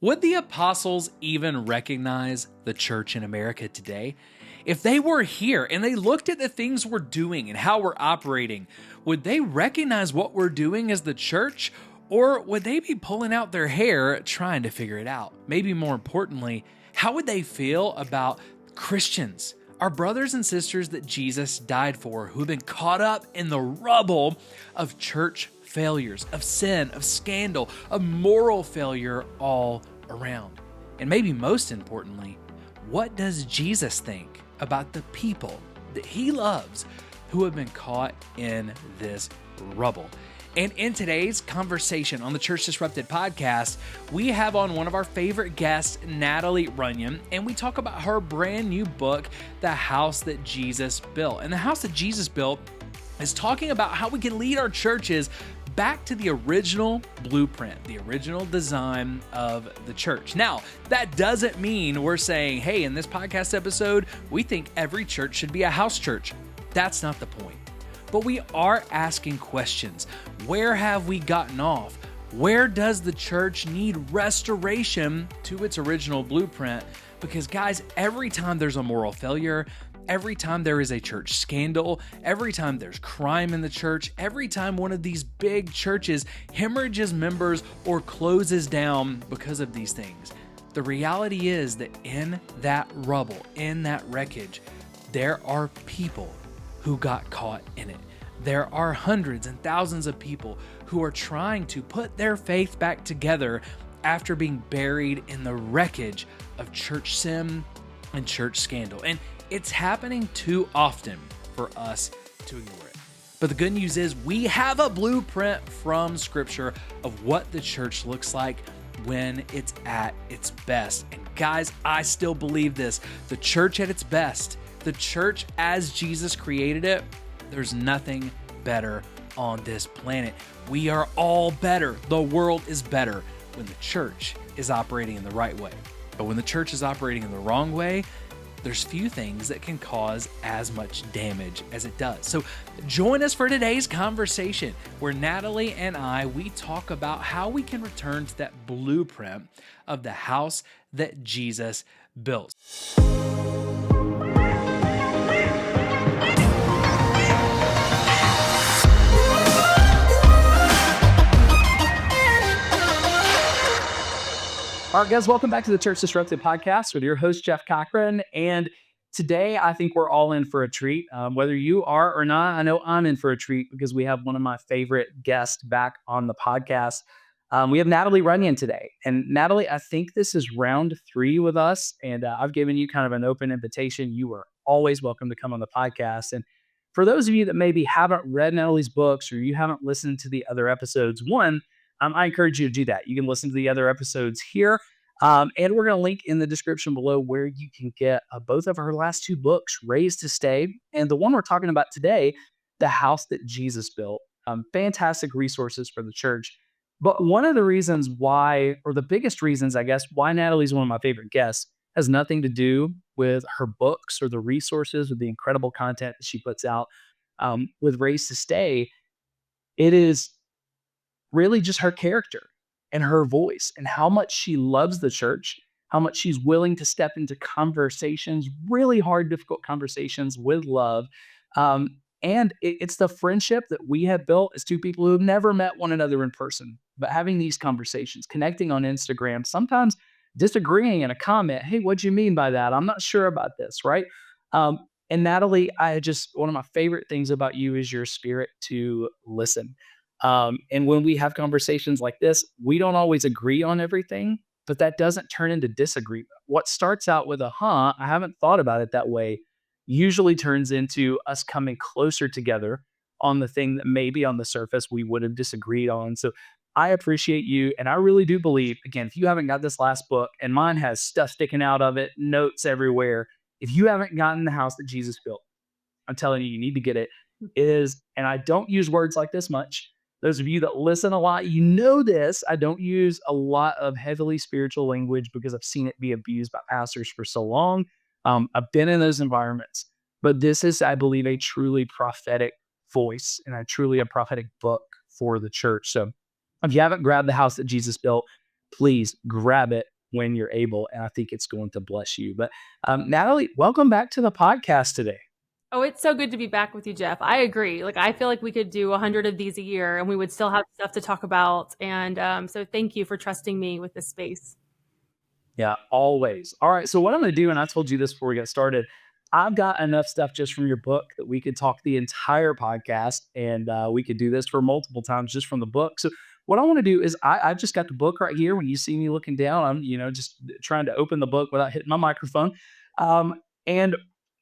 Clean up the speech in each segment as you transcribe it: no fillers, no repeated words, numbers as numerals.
Would the apostles even recognize the church in America today? If they were here and they looked at the things we're doing and how we're operating, would they recognize what we're doing as the church? Or would they be pulling out their hair trying to figure it out? Maybe more importantly, how would they feel about Christians, our brothers and sisters that Jesus died for, who have been caught up in the rubble of church failures, of sin, of scandal, of moral failure all around? And maybe most importantly, what does Jesus think about the people that he loves who have been caught in this rubble? And in today's conversation on the Church Disrupted podcast, we have on one of our favorite guests, Natalie Runion, and we talk about her brand new book, The House That Jesus Built. And The House That Jesus Built is talking about how we can lead our churches back to the original blueprint, the original design of the church. Now, that doesn't mean we're saying, hey, in this podcast episode, we think every church should be a house church. That's not the point. But we are asking questions. Where have we gotten off? Where does the church need restoration to its original blueprint? Because guys, every time there's a moral failure, every time there is a church scandal, every time there's crime in the church, every time one of these big churches hemorrhages members or closes down because of these things, the reality is that in that rubble, in that wreckage, there are people who got caught in it. There are hundreds and thousands of people who are trying to put their faith back together after being buried in the wreckage of church sin and church scandal. And it's happening too often for us to ignore it. But the good news is we have a blueprint from Scripture of what the church looks like when it's at its best. And guys, I still believe this. The church at its best, the church as Jesus created it, there's nothing better on this planet. We are all better. The world is better when the church is operating in the right way. But when the church is operating in the wrong way, there's few things that can cause as much damage as it does. So join us for today's conversation where Natalie and we talk about how we can return to that blueprint of the house that Jesus built. All right, guys, welcome back to the Church Disrupted podcast with your host, Jeff Cochran. And today, I think we're all in for a treat. Whether you are or not, I know I'm in for a treat because we have one of my favorite guests back on the podcast. We have Natalie Runion today. And Natalie, I think this is round 3 with us. And I've given you kind of an open invitation. You are always welcome to come on the podcast. And for those of you that maybe haven't read Natalie's books or you haven't listened to the other episodes, I encourage you to do that. You can listen to the other episodes here. And we're going to link in the description below where you can get both of her last 2 books, Raised to Stay, and the one we're talking about today, The House That Jesus Built. Fantastic resources for the church. But one of the reasons why, or the biggest reasons, I guess, why Natalie's one of my favorite guests has nothing to do with her books or the resources or the incredible content that she puts out. With Raised to Stay, it is really just her character and her voice and how much she loves the church, how much she's willing to step into conversations, really hard, difficult conversations with love. And it's the friendship that we have built as 2 people who have never met one another in person, but having these conversations, connecting on Instagram, sometimes disagreeing in a comment. Hey, what'd you mean by that? I'm not sure about this, right? And Natalie, one of my favorite things about you is your spirit to listen. And when we have conversations like this, we don't always agree on everything, but that doesn't turn into disagreement. What starts out with I haven't thought about it that way, usually turns into us coming closer together on the thing that maybe on the surface we would have disagreed on. So I appreciate you. And I really do believe, again, if you haven't got this last book, and mine has stuff sticking out of it, notes everywhere. If you haven't gotten The House That Jesus Built, I'm telling you, you need to get it. And I don't use words like this much. Those of you that listen a lot, you know this. I don't use a lot of heavily spiritual language because I've seen it be abused by pastors for so long. I've been in those environments. But this is, I believe, a truly prophetic voice and a truly prophetic book for the church. So if you haven't grabbed The House That Jesus Built, please grab it when you're able. And I think it's going to bless you. But Natalie, welcome back to the podcast today. Oh, it's so good to be back with you, Jeff. I agree. Like, I feel like we could do 100 of these a year and we would still have stuff to talk about. And so thank you for trusting me with this space. Yeah, always. All right. So what I'm going to do, and I told you this before we got started, I've got enough stuff just from your book that we could talk the entire podcast, and we could do this for multiple times just from the book. So what I want to do is I've just got the book right here. When you see me looking down, I'm just trying to open the book without hitting my microphone, and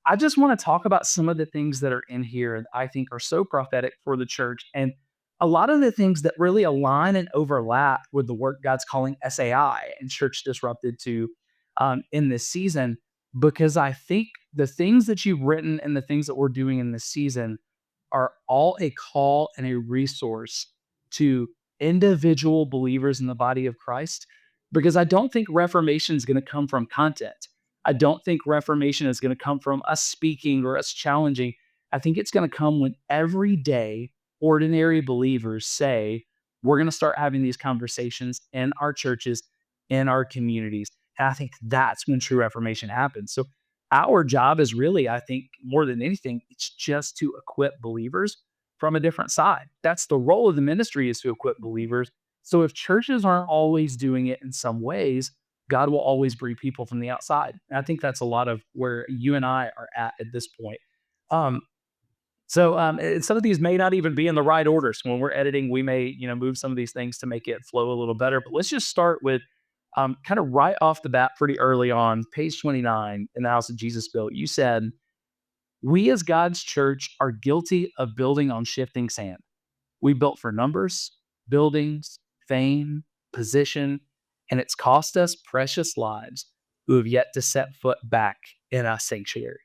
I just want to talk about some of the things that are in here that I think are so prophetic for the church, and a lot of the things that really align and overlap with the work God's calling SAI and Church Disrupted to in this season, because I think the things that you've written and the things that we're doing in this season are all a call and a resource to individual believers in the body of Christ. Because I don't think reformation is going to come from content. I don't think reformation is going to come from us speaking or us challenging. I think it's going to come when every day ordinary believers say, we're going to start having these conversations in our churches, in our communities. And I think that's when true reformation happens. So, our job is really, I think, more than anything, it's just to equip believers from a different side. That's the role of the ministry, is to equip believers. So, if churches aren't always doing it in some ways, God will always bring people from the outside. And I think that's a lot of where you and I are at this point. Um, and some of these may not even be in the right order. So when we're editing, we may, move some of these things to make it flow a little better. But let's just start with kind of right off the bat, pretty early on, page 29 in the House of Jesus Built. You said, "We as God's church are guilty of building on shifting sand. We built for numbers, buildings, fame, position, and it's cost us precious lives who have yet to set foot back in a sanctuary."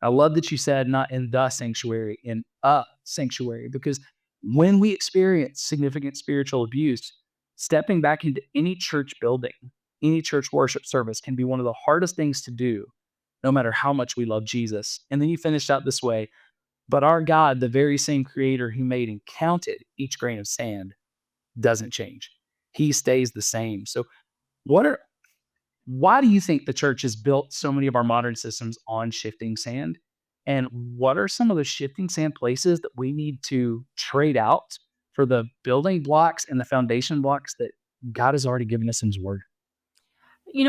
I love that you said not in the sanctuary, in a sanctuary, because when we experience significant spiritual abuse, stepping back into any church building, any church worship service can be one of the hardest things to do, no matter how much we love Jesus. And then you finished out this way, but our God, the very same creator who made and counted each grain of sand, doesn't change. He stays the same. So, what are why do you think the church has built so many of our modern systems on shifting sand? And what are some of the shifting sand places that we need to trade out for the building blocks and the foundation blocks that God has already given us in His Word?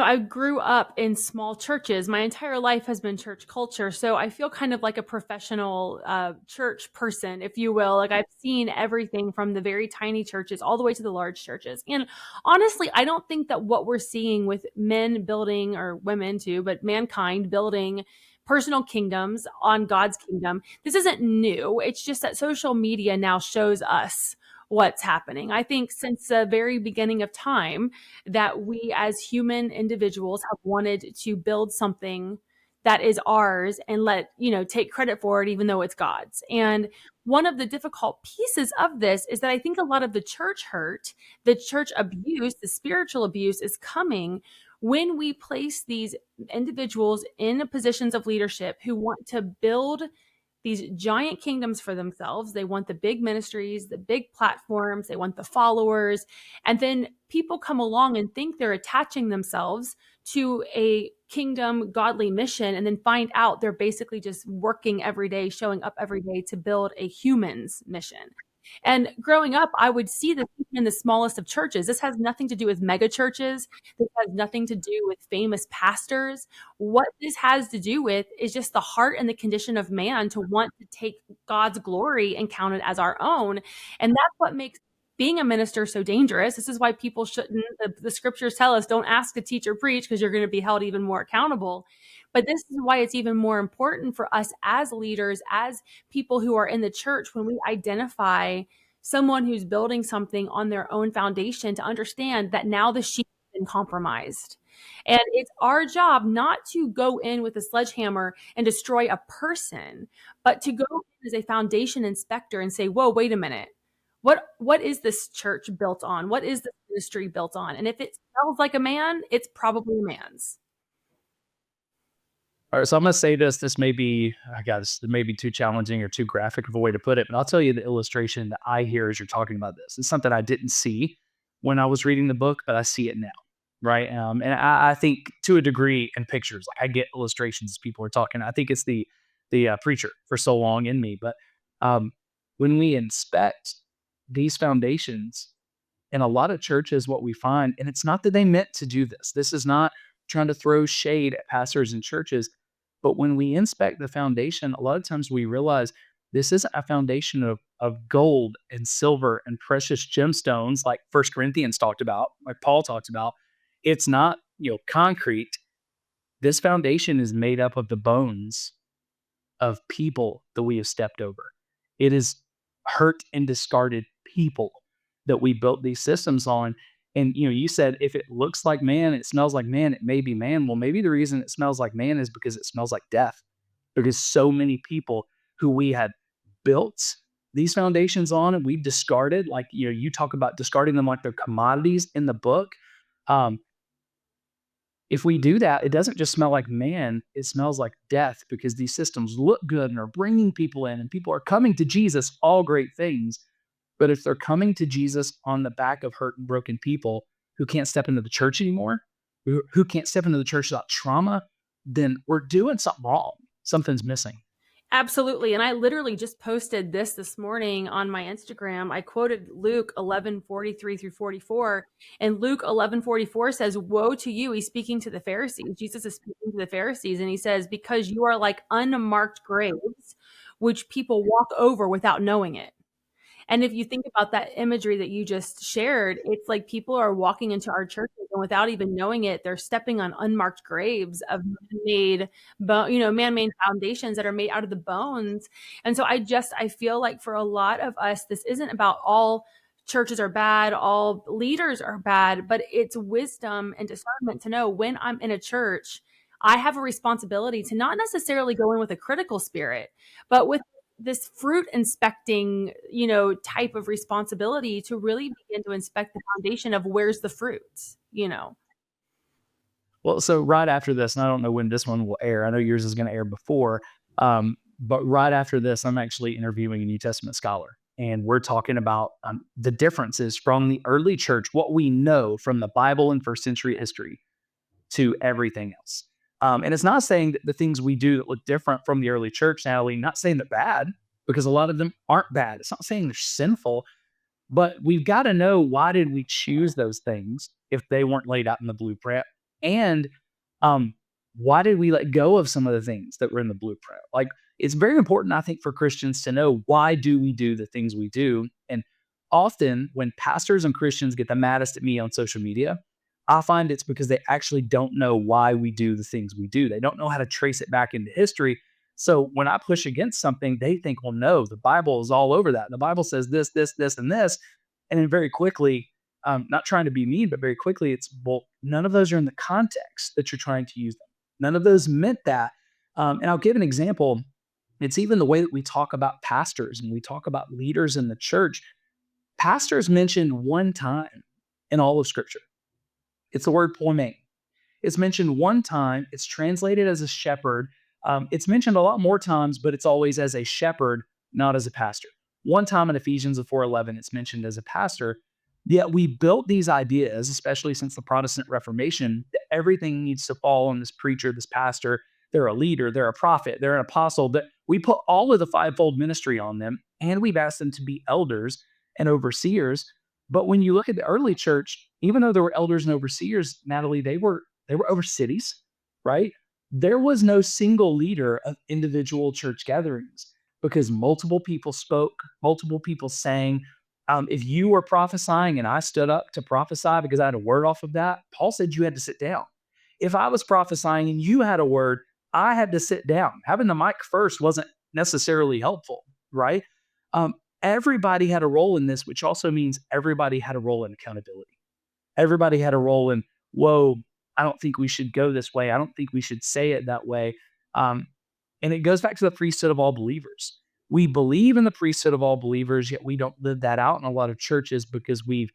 I grew up in small churches. My entire life has been church culture. So I feel kind of like a professional church person, if you will. Like I've seen everything from the very tiny churches all the way to the large churches. And honestly, I don't think that what we're seeing with men building, or women too, but mankind building personal kingdoms on God's kingdom, this isn't new. It's just that social media now shows us what's happening. I think since the very beginning of time, that we as human individuals have wanted to build something that is ours and take credit for it, even though it's God's. And one of the difficult pieces of this is that I think a lot of the church hurt, the church abuse, the spiritual abuse is coming when we place these individuals in positions of leadership who want to build these giant kingdoms for themselves. They want the big ministries, the big platforms, they want the followers. And then people come along and think they're attaching themselves to a kingdom godly mission and then find out they're basically just working every day, showing up every day to build a human's mission. And growing up, I would see this in the smallest of churches. This has nothing to do with mega churches. This has nothing to do with famous pastors. What this has to do with is just the heart and the condition of man to want to take God's glory and count it as our own. And that's what makes being a minister so dangerous. This is why people shouldn't, the scriptures tell us, don't ask to teach or preach because you're going to be held even more accountable. But this is why it's even more important for us as leaders, as people who are in the church, when we identify someone who's building something on their own foundation, to understand that now the sheep has been compromised. And it's our job not to go in with a sledgehammer and destroy a person, but to go in as a foundation inspector and say, whoa, wait a minute. What is this church built on? What is this ministry built on? And if it smells like a man, it's probably a man's. All right, so I'm going to say this. This may be, I guess, it may be too challenging or too graphic of a way to put it, but I'll tell you the illustration that I hear as you're talking about this. It's something I didn't see, when I was reading the book, but I see it now, right? And I think to a degree in pictures, like I get illustrations as people are talking. I think it's the preacher for so long in me, but um, when we inspect these foundations in a lot of churches, what we find, and it's not that they meant to do this. This is not trying to throw shade at pastors and churches, but when we inspect the foundation, a lot of times we realize this isn't a foundation of gold and silver and precious gemstones like First Corinthians talked about, like Paul talked about. It's not, concrete. This foundation is made up of the bones of people that we have stepped over. It is hurt and discarded people that we built these systems on. And you said if it looks like man, it smells like man, it may be man. Well, maybe the reason it smells like man is because it smells like death. Because so many people who we had built these foundations on and we've discarded, like you talk about discarding them like they're commodities in the book. Um, if we do that, it doesn't just smell like man, it smells like death because these systems look good and are bringing people in and people are coming to Jesus, all great things. But if they're coming to Jesus on the back of hurt and broken people who can't step into the church anymore, who can't step into the church without trauma, then we're doing something wrong. Something's missing. Absolutely. And I literally just posted this morning on my Instagram. I quoted Luke 11:43 through 44. And Luke 11:44 says, "Woe to you." He's speaking to the Pharisees. Jesus is speaking to the Pharisees. And he says, "Because you are like unmarked graves, which people walk over without knowing it." And if you think about that imagery that you just shared, it's like people are walking into our churches and without even knowing it, they're stepping on unmarked graves of man-made, man-made foundations that are made out of the bones. And so I feel like for a lot of us, this isn't about all churches are bad, all leaders are bad, but it's wisdom and discernment to know when I'm in a church, I have a responsibility to not necessarily go in with a critical spirit, but with this fruit inspecting, type of responsibility to really begin to inspect the foundation of where's the fruit. Well, so right after this, and I don't know when this one will air. I know yours is going to air before, but right after this, I'm actually interviewing a New Testament scholar, and we're talking about the differences from the early church, what we know from the Bible and first century history, to everything else. And it's not saying that the things we do that look different from the early church, Natalie, not saying they're bad, because a lot of them aren't bad. It's not saying they're sinful, but we've got to know, why did we choose those things if they weren't laid out in the blueprint? And um, why did we let go of some of the things that were in the blueprint? Like, it's very important, I think, for Christians to know, why do we do the things we do? And often when pastors and Christians get the maddest at me on social media, I find it's because they actually don't know why we do the things we do. They don't know how to trace it back into history. So when I push against something, they think, well, no, the Bible is all over that. The Bible says this, this, this, and this. And then very quickly, not trying to be mean, but very quickly, it's, well, none of those are in the context that you're trying to use them. None of those meant that. And I'll give an example. It's even the way that we talk about pastors and we talk about leaders in the church. Pastors mentioned one time in all of Scripture. It's the word poimen. It's mentioned one time. It's translated as a shepherd. It's mentioned a lot more times, but it's always as a shepherd, not as a pastor. One time in Ephesians 4:11, it's mentioned as a pastor. Yet we built these ideas, especially since the Protestant Reformation, that everything needs to fall on this preacher, this pastor. They're a leader, they're a prophet, they're an apostle. That we put all of the fivefold ministry on them, and we've asked them to be elders and overseers. But when you look at the early church, even though there were elders and overseers, Natalie, they were over cities, right? There was no single leader of individual church gatherings because multiple people spoke, multiple people sang. If you were prophesying and I stood up to prophesy because I had a word off of that, Paul said you had to sit down. If I was prophesying and you had a word, I had to sit down. Having the mic first wasn't necessarily helpful, right? Um, Everybody had a role in this, which also means everybody had a role in accountability. Everybody had a role in, whoa, I don't think we should go this way. I don't think we should say it that way. Um, and it goes back to the priesthood of all believers. We believe in the priesthood of all believers, yet we don't live that out in a lot of churches because we've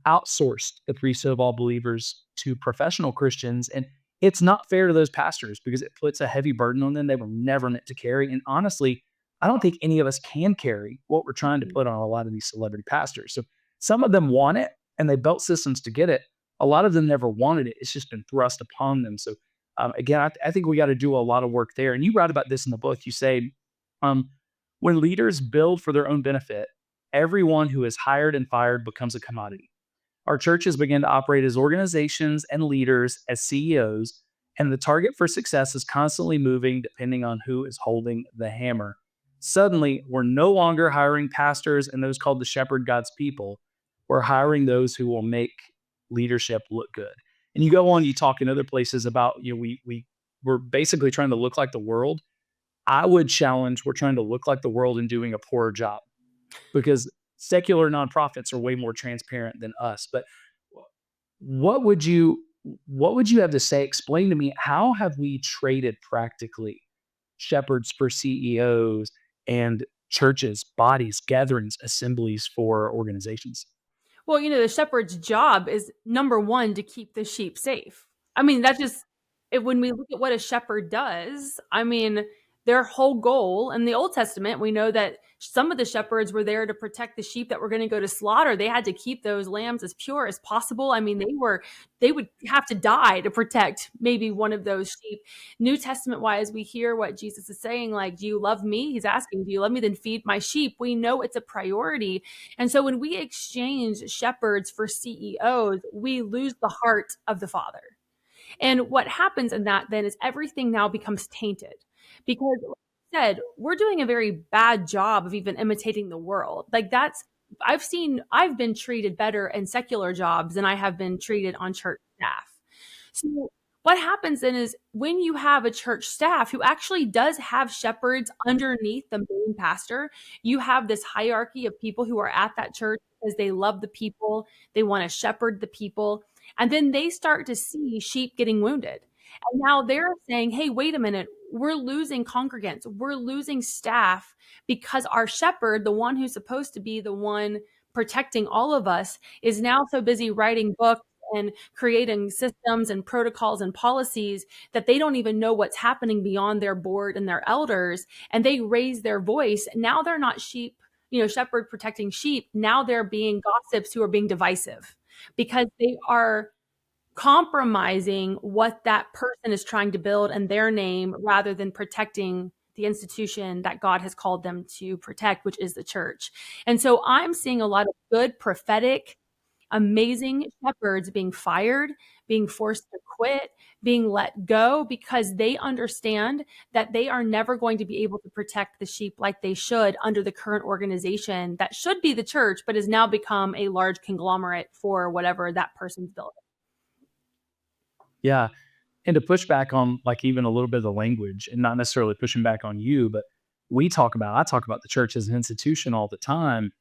outsourced the priesthood of all believers to professional Christians. And it's not fair to those pastors because it puts a heavy burden on them they were never meant to carry. And honestly, I don't think any of us can carry what we're trying to put on a lot of these celebrity pastors. So some of them want it, and they built systems to get it. A lot of them never wanted it. It's just been thrust upon them. So again, I think we got to do a lot of work there. And you write about this in the book. You say, um, when leaders build for their own benefit, everyone who is hired and fired becomes a commodity. Our churches begin to operate as organizations and leaders as CEOs, and the target for success is constantly moving depending on who is holding the hammer. Suddenly, we're no longer hiring pastors and those called to shepherd God's people. We're hiring those who will make leadership look good. And you go on, you talk in other places about, we're basically trying to look like the world. I would challenge we're trying to look like the world and doing a poor job, because secular nonprofits are way more transparent than us. But what would you what would you have to say? Explain to me, how have we traded practically shepherds for CEOs and churches, bodies, gatherings, assemblies for organizations? Well, the shepherd's job is number one to keep the sheep safe. I mean, that just when we look at what a shepherd does, I mean, their whole goal in the Old Testament, we know that some of the shepherds were there to protect the sheep that were going to go to slaughter. They had to keep those lambs as pure as possible. I mean, they would have to die to protect maybe one of those sheep. New Testament wise, we hear what Jesus is saying, like, do you love me? He's asking, do you love me? Then feed my sheep. We know it's a priority. And so when we exchange shepherds for CEOs, we lose the heart of the Father. And what happens in that then is everything now becomes tainted, because, like I said, we're doing a very bad job of even imitating the world. Like, I've been treated better in secular jobs than I have been treated on church staff. So what happens then is when you have a church staff who actually does have shepherds underneath the main pastor, you have this hierarchy of people who are at that church because they love the people, they want to shepherd the people, and then they start to see sheep getting wounded. And now they're saying, hey, wait a minute, we're losing congregants, we're losing staff because our shepherd, the one who's supposed to be the one protecting all of us, is now so busy writing books and creating systems and protocols and policies that they don't even know what's happening beyond their board and their elders. And they raise their voice. Now they're not shepherd protecting sheep. Now they're being gossips who are being divisive because they are compromising what that person is trying to build in their name rather than protecting the institution that God has called them to protect, which is the church. And so I'm seeing a lot of good prophetic, amazing shepherds being fired, being forced to quit, being let go because they understand that they are never going to be able to protect the sheep like they should under the current organization that should be the church, but has now become a large conglomerate for whatever that person's building. Yeah. And to push back on like even a little bit of the language, and not necessarily pushing back on you, but I talk about the church as an institution all the time.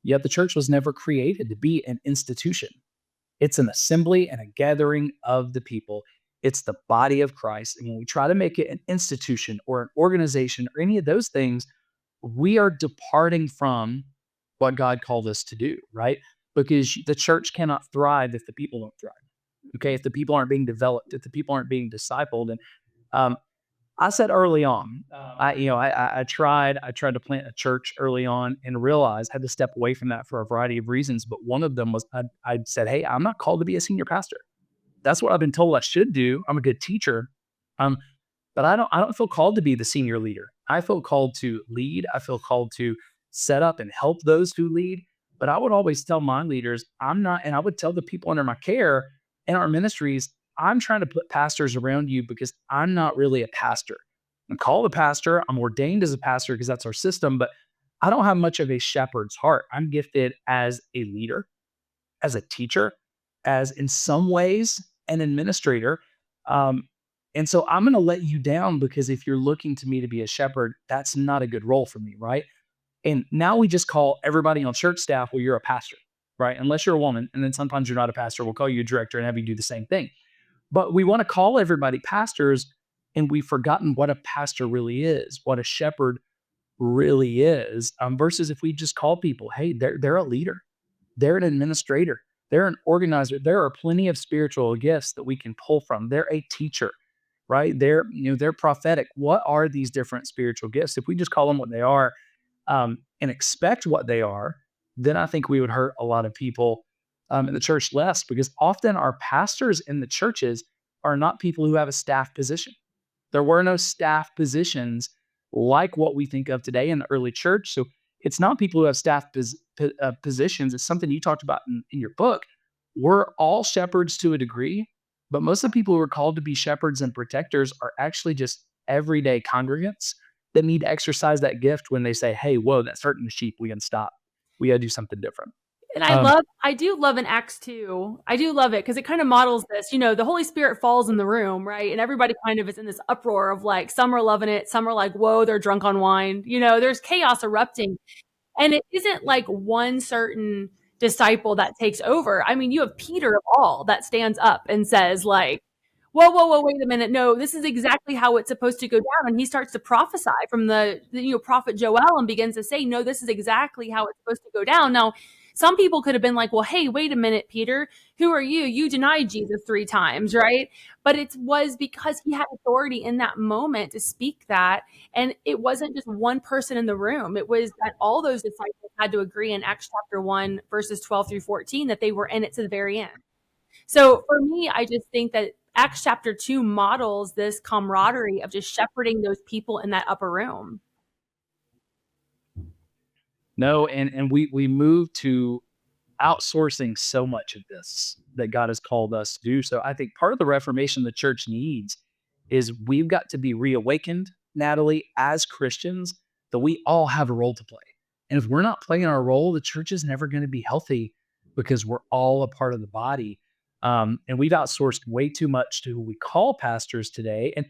Yet the church was never created to be an institution. It's an assembly and a gathering of the people. It's the body of Christ. And when we try to make it an institution or an organization or any of those things, we are departing from what God called us to do, right? Because the church cannot thrive if the people don't thrive. Okay, if the people aren't being developed, if the people aren't being discipled, and um, I said early on, I tried to plant a church early on and realized had to step away from that for a variety of reasons. But one of them was I said, hey, I'm not called to be a senior pastor. That's what I've been told I should do. I'm a good teacher. Um, but I don't feel called to be the senior leader. I feel called to lead. I feel called to set up and help those who lead. But I would always tell my leaders, I'm not, and I would tell the people under my care in our ministries, I'm trying to put pastors around you because I'm not really a pastor. I'm called a pastor. I'm ordained as a pastor because that's our system, but I don't have much of a shepherd's heart. I'm gifted as a leader, as a teacher, as in some ways an administrator. And so I'm going to let you down because if you're looking to me to be a shepherd, that's not a good role for me, right? And now we just call everybody on church staff, well, you're a pastor, right? Unless you're a woman. And then sometimes you're not a pastor. We'll call you a director and have you do the same thing. But we want to call everybody pastors, and we've forgotten what a pastor really is, what a shepherd really is, versus if we just call people, hey, they're a leader, they're an administrator, they're an organizer. There are plenty of spiritual gifts that we can pull from. They're a teacher, right? They're prophetic. What are these different spiritual gifts? If we just call them what they are, and expect what they are, then I think we would hurt a lot of people in the church less, because often our pastors in the churches are not people who have a staff position. There were no staff positions like what we think of today in the early church. So it's not people who have staff positions. It's something you talked about in your book. We're all shepherds to a degree, but most of the people who are called to be shepherds and protectors are actually just everyday congregants that need to exercise that gift when they say, hey, whoa, that's hurting the sheep. We can stop. We got to do something different. And Um, I do love in Acts 2. I do love it because it kind of models this. The Holy Spirit falls in the room, right? And everybody kind of is in this uproar of like, some are loving it, some are like, whoa, they're drunk on wine. There's chaos erupting. And it isn't like one certain disciple that takes over. I mean, you have Peter of all that stands up and says, like, whoa, whoa, whoa, wait a minute. No, this is exactly how it's supposed to go down. And he starts to prophesy from the prophet Joel and begins to say, no, this is exactly how it's supposed to go down. Now, some people could have been like, well, hey, wait a minute, Peter, who are you? You denied Jesus 3 times, right? But it was because he had authority in that moment to speak that. And it wasn't just one person in the room. It was that all those disciples had to agree in Acts chapter 1, verses 12 through 14, that they were in it to the very end. So for me, I just think that Acts chapter 2 models this camaraderie of just shepherding those people in that upper room. No, and we move to outsourcing so much of this that God has called us to do. So I think part of the reformation the church needs is we've got to be reawakened, Natalie, as Christians, that we all have a role to play. And if we're not playing our role, the church is never going to be healthy because we're all a part of the body. And we've outsourced way too much to who we call pastors today. And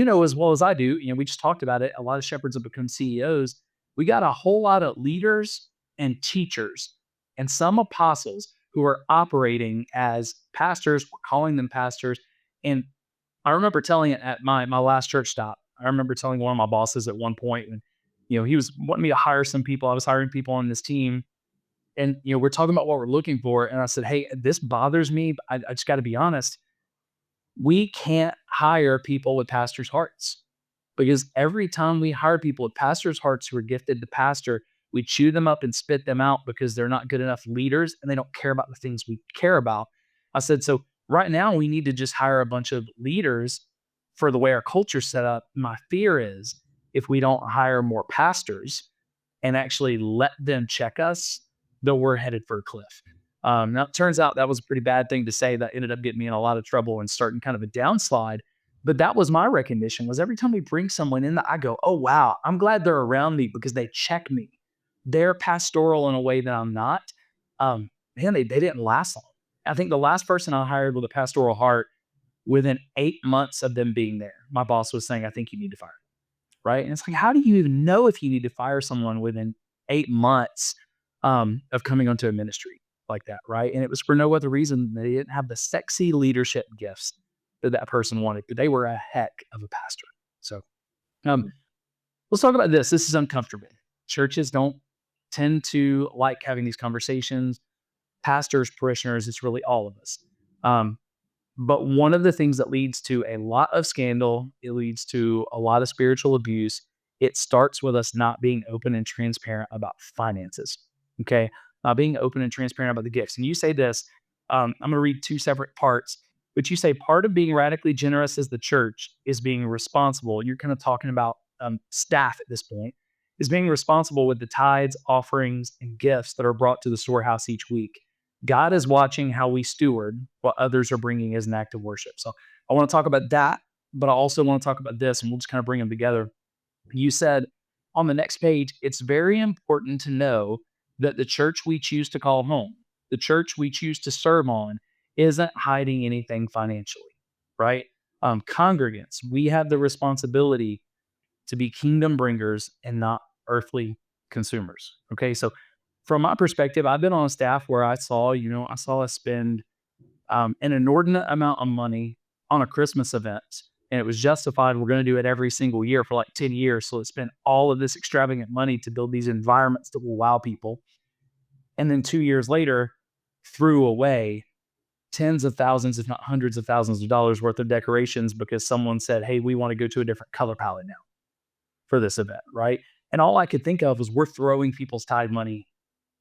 as well as I do, we just talked about it. A lot of shepherds have become CEOs. We got a whole lot of leaders and teachers and some apostles who are operating as pastors. We're calling them pastors. And I remember telling it at my last church stop. I remember telling one of my bosses at one point, and he was wanting me to hire some people. I was hiring people on this team, and we're talking about what we're looking for. And I said, hey, this bothers me. But I just got to be honest. We can't hire people with pastors' hearts, because every time we hire people with pastors' hearts who are gifted to pastor, we chew them up and spit them out because they're not good enough leaders and they don't care about the things we care about. I said, so right now we need to just hire a bunch of leaders for the way our culture's set up. My fear is if we don't hire more pastors and actually let them check us, that we're headed for a cliff. Now, it turns out that was a pretty bad thing to say. That ended up getting me in a lot of trouble and starting kind of a downslide. But that was my recognition, was every time we bring someone in, I go, oh, wow, I'm glad they're around me because they check me. They're pastoral in a way that I'm not. Man, they didn't last long. I think the last person I hired with a pastoral heart, within 8 months of them being there, my boss was saying, I think you need to fire them, right? And it's like, how do you even know if you need to fire someone within 8 months of coming onto a ministry like that, right? And it was for no other reason. They didn't have the sexy leadership gifts that person wanted, but they were a heck of a pastor. So let's talk about this. This is uncomfortable. Churches don't tend to like having these conversations. Pastors, parishioners, it's really all of us. But one of the things that leads to a lot of scandal, it leads to a lot of spiritual abuse. It starts with us not being open and transparent about finances. Okay. Being open and transparent about the gifts. And you say this, I'm going to read 2 separate parts, but you say part of being radically generous as the church is being responsible. You're kind of talking about staff at this point, is being responsible with the tithes, offerings, and gifts that are brought to the storehouse each week. God is watching how we steward what others are bringing as an act of worship. So I want to talk about that, but I also want to talk about this, and we'll just kind of bring them together. You said on the next page, it's very important to know that the church we choose to call home, the church we choose to serve on, isn't hiding anything financially, right? Congregants, we have the responsibility to be kingdom bringers and not earthly consumers. Okay, so from my perspective, I've been on a staff where I saw us spend an inordinate amount of money on a Christmas event, and it was justified. We're going to do it every single year for like 10 years. So let's spend all of this extravagant money to build these environments that will wow people. And then 2 years later, threw away tens of thousands, if not hundreds of thousands of dollars worth of decorations because someone said, hey, we want to go to a different color palette now for this event, right? And all I could think of was we're throwing people's tithe money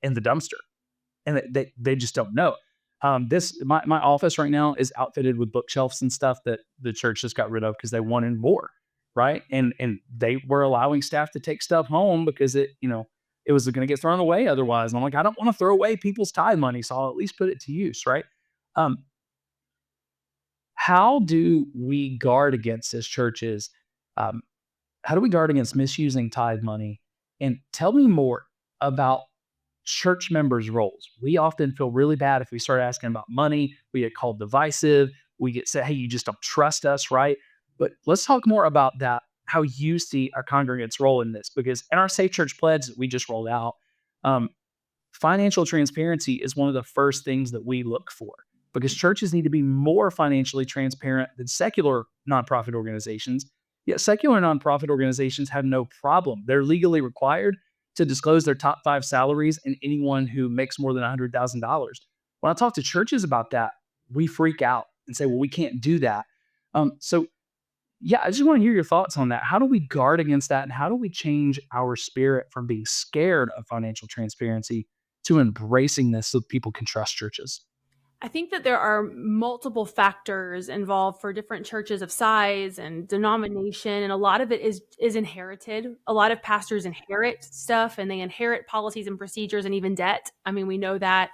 in the dumpster, and they just don't know. My office right now is outfitted with bookshelves and stuff that the church just got rid of because they wanted more, right? And they were allowing staff to take stuff home because it was going to get thrown away otherwise. And I'm like, I don't want to throw away people's tithe money, so I'll at least put it to use, right? Um, how do we guard against as churches? Um, how do we guard against misusing tithe money? And tell me more about church members' roles. We often feel really bad if we start asking about money. We get called divisive. We get said, hey, you just don't trust us, right? But let's talk more about that, how you see our congregants' role in this. Because in our Safe Church Pledge that we just rolled out, um, financial transparency is one of the first things that we look for because churches need to be more financially transparent than secular nonprofit organizations. Yet secular nonprofit organizations have no problem. They're legally required to disclose their top 5 salaries and anyone who makes more than $100,000. When I talk to churches about that, we freak out and say, well, we can't do that. So yeah, I just want to hear your thoughts on that. How do we guard against that? And how do we change our spirit from being scared of financial transparency to embracing this so people can trust churches? I think that there are multiple factors involved for different churches of size and denomination, and a lot of it is inherited. A lot of pastors inherit stuff, and they inherit policies and procedures and even debt. I mean, we know that.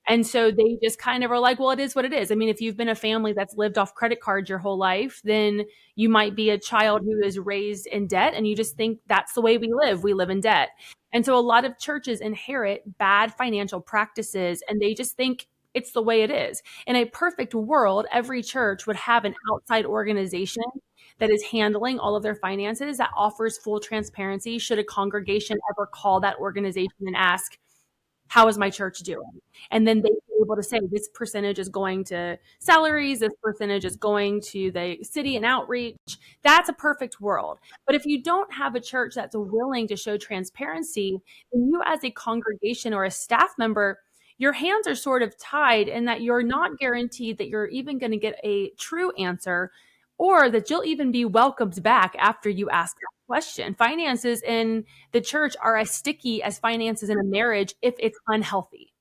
And so they just kind of are like, well, it is what it is. I mean, if you've been a family that's lived off credit cards your whole life, then you might be a child who is raised in debt and you just think that's the way we live. We live in debt. And so a lot of churches inherit bad financial practices and they just think it's the way it is. In a perfect world, every church would have an outside organization that is handling all of their finances that offers full transparency. Should a congregation ever call that organization and ask, how is my church doing? And then they'd be able to say, this percentage is going to salaries, this percentage is going to the city and outreach. That's a perfect world. But if you don't have a church that's willing to show transparency, then you as a congregation or a staff member, your hands are sort of tied in that you're not guaranteed that you're even going to get a true answer or that you'll even be welcomed back after you ask that question. Finances in the church are as sticky as finances in a marriage if it's unhealthy.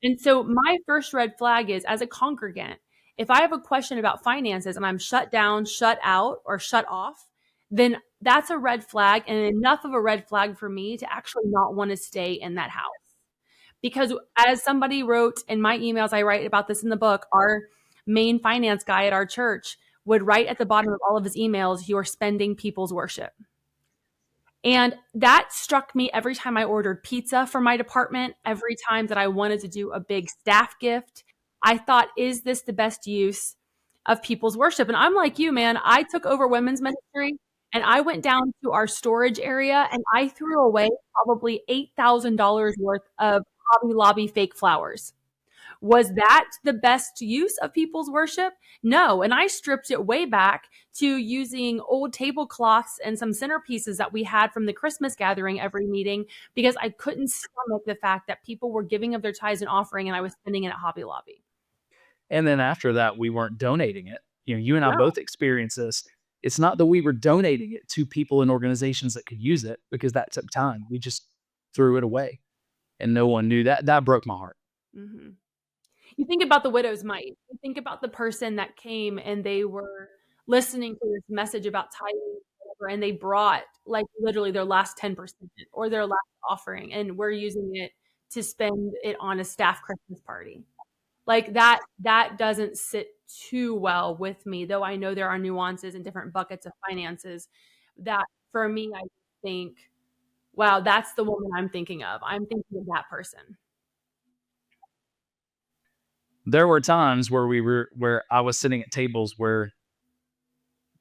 And so my first red flag is as a congregant, if I have a question about finances and I'm shut down, shut out, or shut off, then that's a red flag and enough of a red flag for me to actually not want to stay in that house. Because as somebody wrote in my emails, I write about this in the book, our main finance guy at our church would write at the bottom of all of his emails, you're spending people's worship. And that struck me every time I ordered pizza for my department, every time that I wanted to do a big staff gift. I thought, is this the best use of people's worship? And I'm like you, man, I took over women's ministry and I went down to our storage area and I threw away probably $8,000 worth of Hobby Lobby fake flowers. Was that the best use of people's worship? No. And I stripped it way back to using old tablecloths and some centerpieces that we had from the Christmas gathering every meeting because I couldn't stomach the fact that people were giving of their tithes and offering and I was spending it at Hobby Lobby. And then after that, we weren't donating it. You and I No. both experienced this. It's not that we were donating it to people and organizations that could use it because that took time. We just threw it away and no one knew that. That broke my heart. Mm-hmm. You think about the widow's mite. You think about the person that came and they were listening to this message about tithing and they brought like literally their last 10% or their last offering and we're using it to spend it on a staff Christmas party. Like that doesn't sit too well with me, though I know there are nuances and different buckets of finances that for me, I think, wow, that's the woman I'm thinking of. I'm thinking of that person. There were times where I was sitting at tables where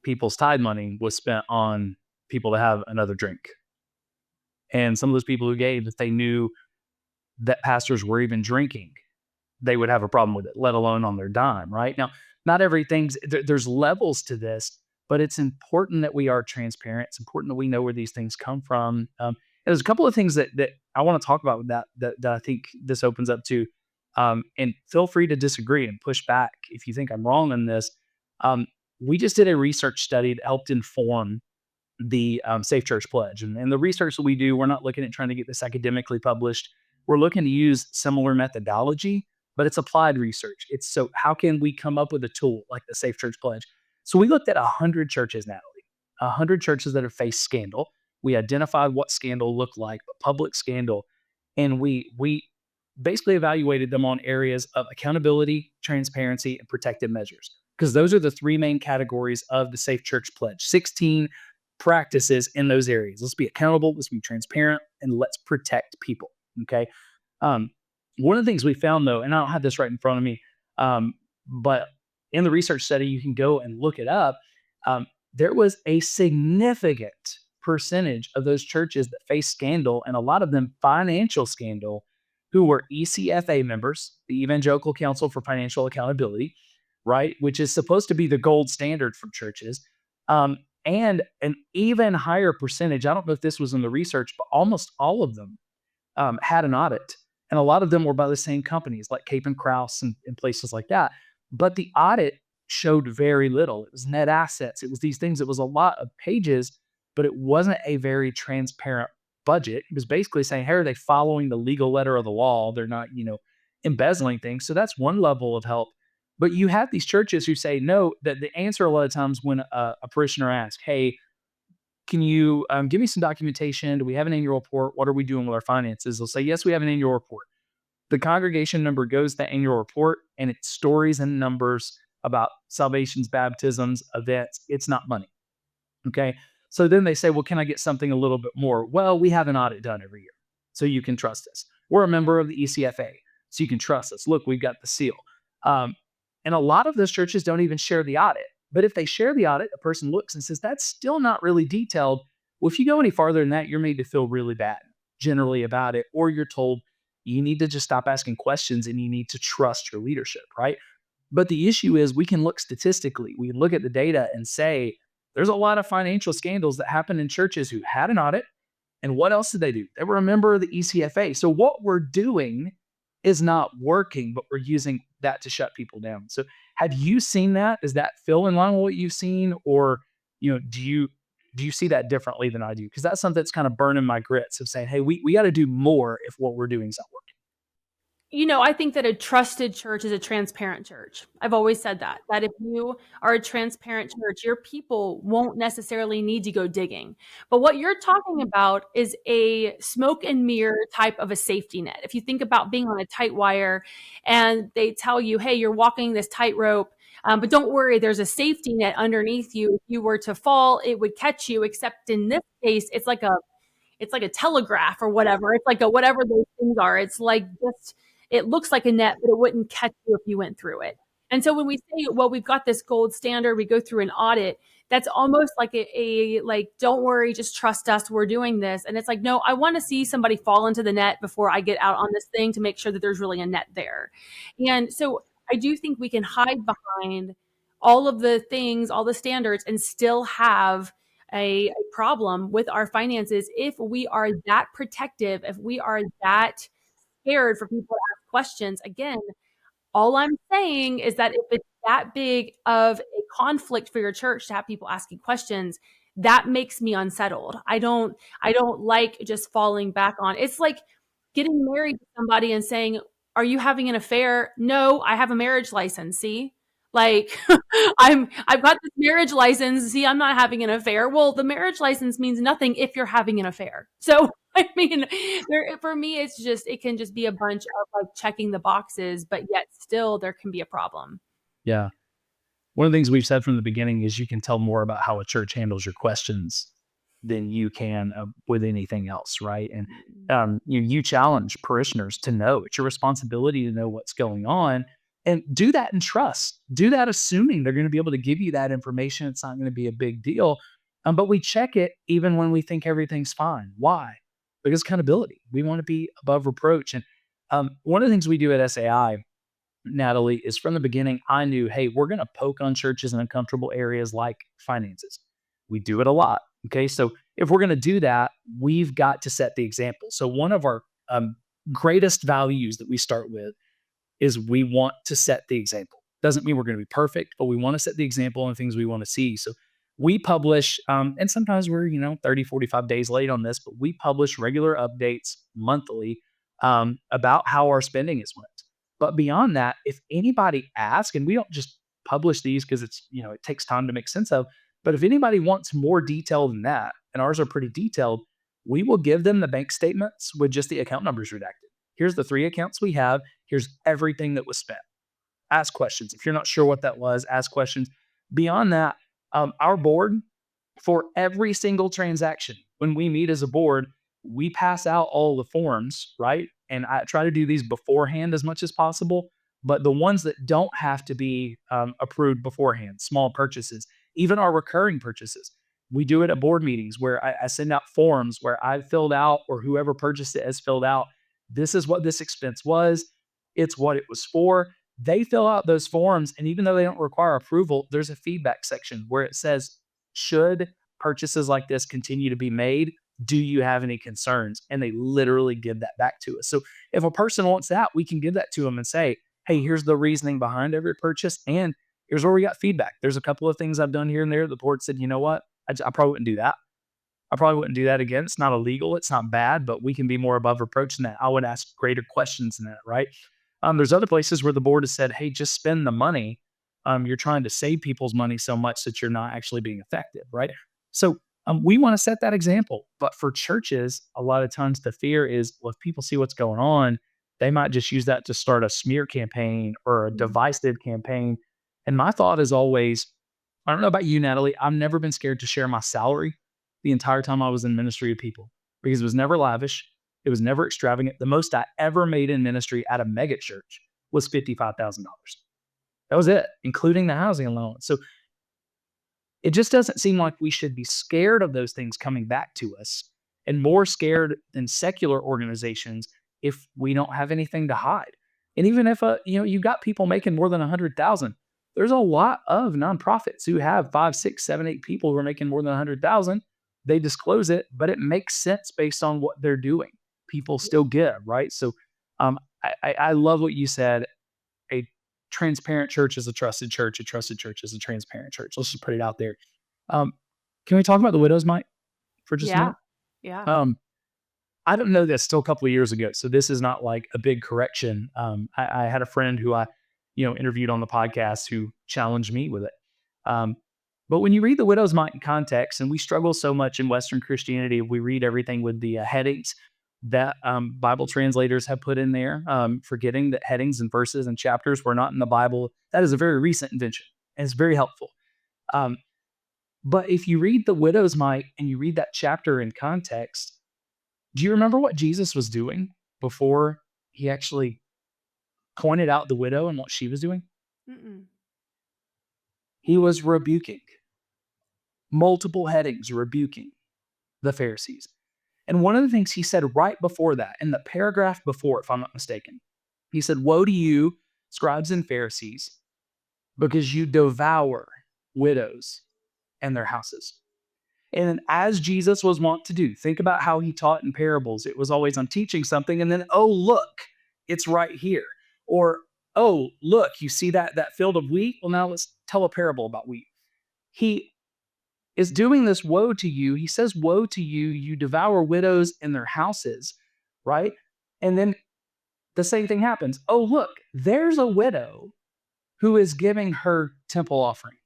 people's tithe money was spent on people to have another drink. And some of those people who gave, if they knew that pastors were even drinking, they would have a problem with it, let alone on their dime, right? Now, not everything's, there's levels to this, but it's important that we are transparent. It's important that we know where these things come from. There's a couple of things that I want to talk about with that I think this opens up to. And feel free to disagree and push back if you think I'm wrong on this. We just did a research study that helped inform the Safe Church Pledge. And the research that we do, we're not looking at trying to get this academically published. We're looking to use similar methodology but it's applied research. It's so how can we come up with a tool like the Safe Church Pledge? So we looked at 100 churches, Natalie, 100 churches that have faced scandal. We identified what scandal looked like, public scandal, and we basically evaluated them on areas of accountability, transparency, and protective measures. Because those are the three main categories of the Safe Church Pledge. 16 practices in those areas. Let's be accountable, let's be transparent, and let's protect people. Okay. Um, One of the things we found, though, and I don't have this right in front of me, but in the research study, you can go and look it up. Um, there was a significant percentage of those churches that faced scandal, and a lot of them financial scandal, who were ECFA members, the Evangelical Council for Financial Accountability, right, which is supposed to be the gold standard for churches. And an even higher percentage, I don't know if this was in the research, but almost all of them had an audit. And a lot of them were by the same companies like Cape and Krause and places like that. But the audit showed very little. It was net assets. It was these things. It was a lot of pages, but it wasn't a very transparent budget. It was basically saying, hey, are they following the legal letter of the law? They're not, embezzling things. So that's one level of help. But you have these churches who say no, that the answer a lot of times when a parishioner asks, hey, can you give me some documentation? Do we have an annual report? What are we doing with our finances? They'll say, yes, we have an annual report. The congregation number goes to the annual report and it's stories and numbers about salvations, baptisms, events. It's not money. Okay. So then they say, well, can I get something a little bit more? Well, we have an audit done every year. So you can trust us. We're a member of the ECFA. So you can trust us. Look, we've got the seal. And a lot of those churches don't even share the audit. But if they share the audit, a person looks and says, that's still not really detailed. Well, if you go any farther than that, you're made to feel really bad generally about it, or you're told you need to just stop asking questions and you need to trust your leadership, right? But the issue is we can look statistically, we can look at the data and say there's a lot of financial scandals that happen in churches who had an audit. And what else did they do? They were a member of the ECFA. So what we're doing is not working, but we're using that to shut people down. So have you seen that? Does that feel in line with what you've seen? Or, do you see that differently than I do? Because that's something that's kind of burning my grits of saying, hey, we got to do more if what we're doing is not working. I think that a trusted church is a transparent church. I've always said that if you are a transparent church, your people won't necessarily need to go digging. But what you're talking about is a smoke and mirror type of a safety net. If you think about being on a tight wire and they tell you, hey, you're walking this tightrope, but don't worry, there's a safety net underneath you. If you were to fall, it would catch you, except in this case, it's like a telegraph or whatever. It's like a whatever those things are. It's like just it looks like a net, but it wouldn't catch you if you went through it. And so when we say, well, we've got this gold standard, we go through an audit, that's almost like a like, don't worry, just trust us, we're doing this. And it's like, no, I want to see somebody fall into the net before I get out on this thing to make sure that there's really a net there. And so I do think we can hide behind all of the things, all the standards, and still have a problem with our finances if we are that protective, if we are that scared for people to ask questions. Again, all I'm saying is that if it's that big of a conflict for your church to have people asking questions, that makes me unsettled. I don't like just falling back on. It's like getting married to somebody and saying, "Are you having an affair?" No, I have a marriage license. See? Like I've got this marriage license. See, I'm not having an affair. Well, the marriage license means nothing if you're having an affair. So I mean, for me, it can just be a bunch of like checking the boxes, but yet still there can be a problem. Yeah. One of the things we've said from the beginning is you can tell more about how a church handles your questions than you can with anything else, right? And you challenge parishioners to know. It's your responsibility to know what's going on, and do that in trust. Do that assuming they're going to be able to give you that information. It's not going to be a big deal, but we check it even when we think everything's fine. Why? Because accountability. We want to be above reproach. And one of the things we do at SAI, Natalie, is from the beginning, I knew, hey, we're going to poke on churches in uncomfortable areas like finances. We do it a lot. Okay. So if we're going to do that, we've got to set the example. So one of our greatest values that we start with is we want to set the example. Doesn't mean we're going to be perfect, but we want to set the example and things we want to see. So we publish, and sometimes we're, 30, 45 days late on this, but we publish regular updates monthly about how our spending is went. But beyond that, if anybody asks, and we don't just publish these because it's, it takes time to make sense of, but if anybody wants more detail than that, and ours are pretty detailed, we will give them the bank statements with just the account numbers redacted. Here's the 3 accounts we have. Here's everything that was spent. Ask questions. If you're not sure what that was, ask questions. Beyond that, our board, for every single transaction, when we meet as a board, we pass out all the forms, right? And I try to do these beforehand as much as possible. But the ones that don't have to be approved beforehand, small purchases, even our recurring purchases, we do it at board meetings where I send out forms where I've filled out or whoever purchased it has filled out. This is what this expense was. It's what it was for. They fill out those forms. And even though they don't require approval, there's a feedback section where it says, should purchases like this continue to be made? Do you have any concerns? And they literally give that back to us. So if a person wants that, we can give that to them and say, hey, here's the reasoning behind every purchase. And here's where we got feedback. There's a couple of things I've done here and there. The board said, you know what? I probably wouldn't do that. I probably wouldn't do that again. It's not illegal. It's not bad, but we can be more above reproach than that. I would ask greater questions than that, right? There's other places where the board has said, hey, just spend the money. You're trying to save people's money so much that you're not actually being effective, right? So we want to set that example. But for churches, a lot of times the fear is, well, if people see what's going on, they might just use that to start a smear campaign or a divisive campaign. And my thought is always, I don't know about you, Natalie, I've never been scared to share my salary the entire time I was in ministry with people because it was never lavish. It was never extravagant. The most I ever made in ministry at a mega church was $55,000. That was it, including the housing allowance. So it just doesn't seem like we should be scared of those things coming back to us and more scared than secular organizations if we don't have anything to hide. And even if you've got people making more than 100,000, there's a lot of nonprofits who have 5, 6, 7, 8 people who are making more than 100,000. They disclose it, but it makes sense based on what they're doing. People still give, right? So I love what you said. A transparent church is a trusted church. A trusted church is a transparent church. Let's just put it out there. Can we talk about the widows, Mike, for just a minute? Yeah. I don't know this till a couple of years ago, so this is not like a big correction. I had a friend who I interviewed on the podcast who challenged me with it. But when you read the widow's mite in context, and we struggle so much in Western Christianity, we read everything with the headings that Bible translators have put in there, forgetting that headings and verses and chapters were not in the Bible. That is a very recent invention, and it's very helpful. But if you read the widow's mite and you read that chapter in context, do you remember what Jesus was doing before he actually pointed out the widow and what she was doing? Mm-mm. He was rebuking. Multiple headings rebuking the Pharisees. And one of the things he said right before that, in the paragraph before, if I'm not mistaken, he said, woe to you, scribes and Pharisees, because you devour widows and their houses. And as Jesus was wont to do, think about how he taught in parables. It was always, I'm teaching something, and then, oh, look, it's right here. Or, oh, look, you see that field of wheat? Well, now let's tell a parable about wheat. He is doing this woe to you. He says, woe to you, you devour widows in their houses, right? And then the same thing happens. Oh, look, there's a widow who is giving her temple offering.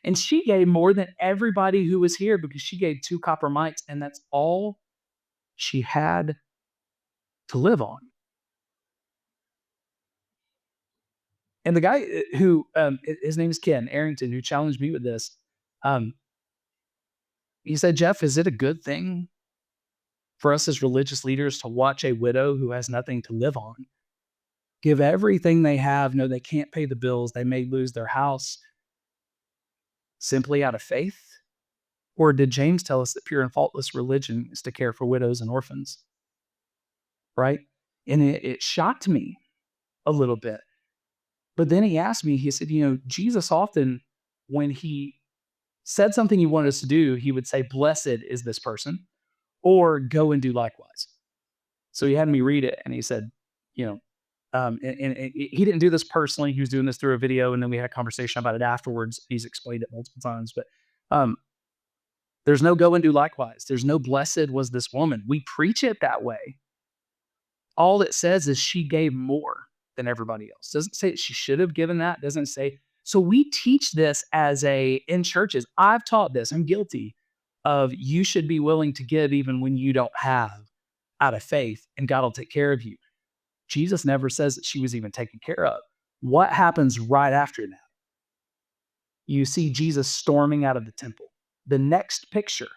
And she gave more than everybody who was here because she gave 2 copper mites, and that's all she had to live on. And the guy who, his name is Ken Arrington, who challenged me with this, he said, Jeff, is it a good thing for us as religious leaders to watch a widow who has nothing to live on give everything they have, know they can't pay the bills, they may lose their house, simply out of faith? Or did James tell us that pure and faultless religion is to care for widows and orphans? Right? And it shocked me a little bit. But then he asked me, he said, Jesus often, when he said something he wanted us to do, he would say, blessed is this person, or go and do likewise. So he had me read it, and he said, and he didn't do this personally. He was doing this through a video, and then we had a conversation about it afterwards. He's explained it multiple times, but there's no go and do likewise. There's no blessed was this woman. We preach it that way. All it says is she gave more than everybody else. Doesn't say she should have given that. Doesn't say. So we teach this in churches. I've taught this. I'm guilty of you should be willing to give even when you don't have out of faith, and God will take care of you. Jesus never says that she was even taken care of. What happens right after that? You see Jesus storming out of the temple. The next picture,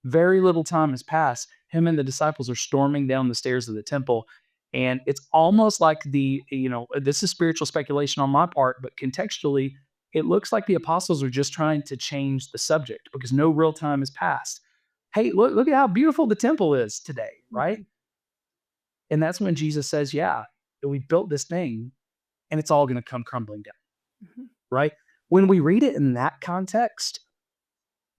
very little time has passed. Him and the disciples are storming down the stairs of the temple. And it's almost like this is spiritual speculation on my part, but contextually, it looks like the apostles are just trying to change the subject because no real time has passed. Hey, look at how beautiful the temple is today, right? And that's when Jesus says, yeah, we built this thing and it's all going to come crumbling down, right? When we read it in that context,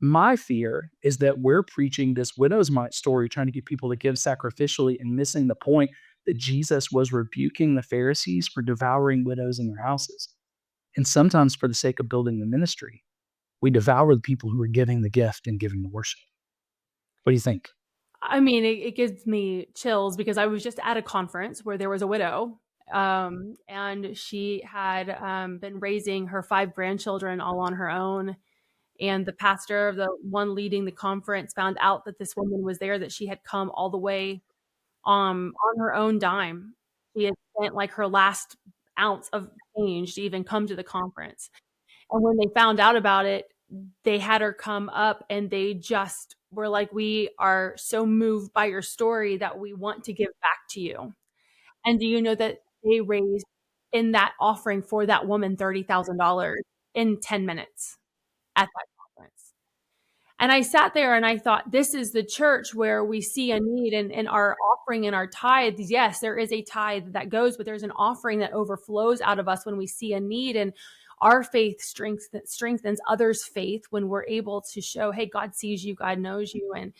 my fear is that we're preaching this widow's mite story, trying to get people to give sacrificially and missing the point that Jesus was rebuking the Pharisees for devouring widows in their houses. And sometimes for the sake of building the ministry, we devour the people who are giving the gift and giving the worship. What do you think? I mean, it gives me chills because I was just at a conference where there was a widow, and she had been raising her 5 grandchildren all on her own. And the pastor, the one leading the conference, found out that this woman was there, that she had come all the way on her own dime. She had spent like her last ounce of change to even come to the conference. And when they found out about it, they had her come up and they just were like, we are so moved by your story that we want to give back to you. And do you know that they raised in that offering for that woman $30,000 in 10 minutes at that conference? And I sat there and I thought, this is the church where we see a need, and our offering and our tithes. Yes, there is a tithe that goes, but there's an offering that overflows out of us when we see a need. And our faith strengthens others' faith when we're able to show, hey, God sees you, God knows you. And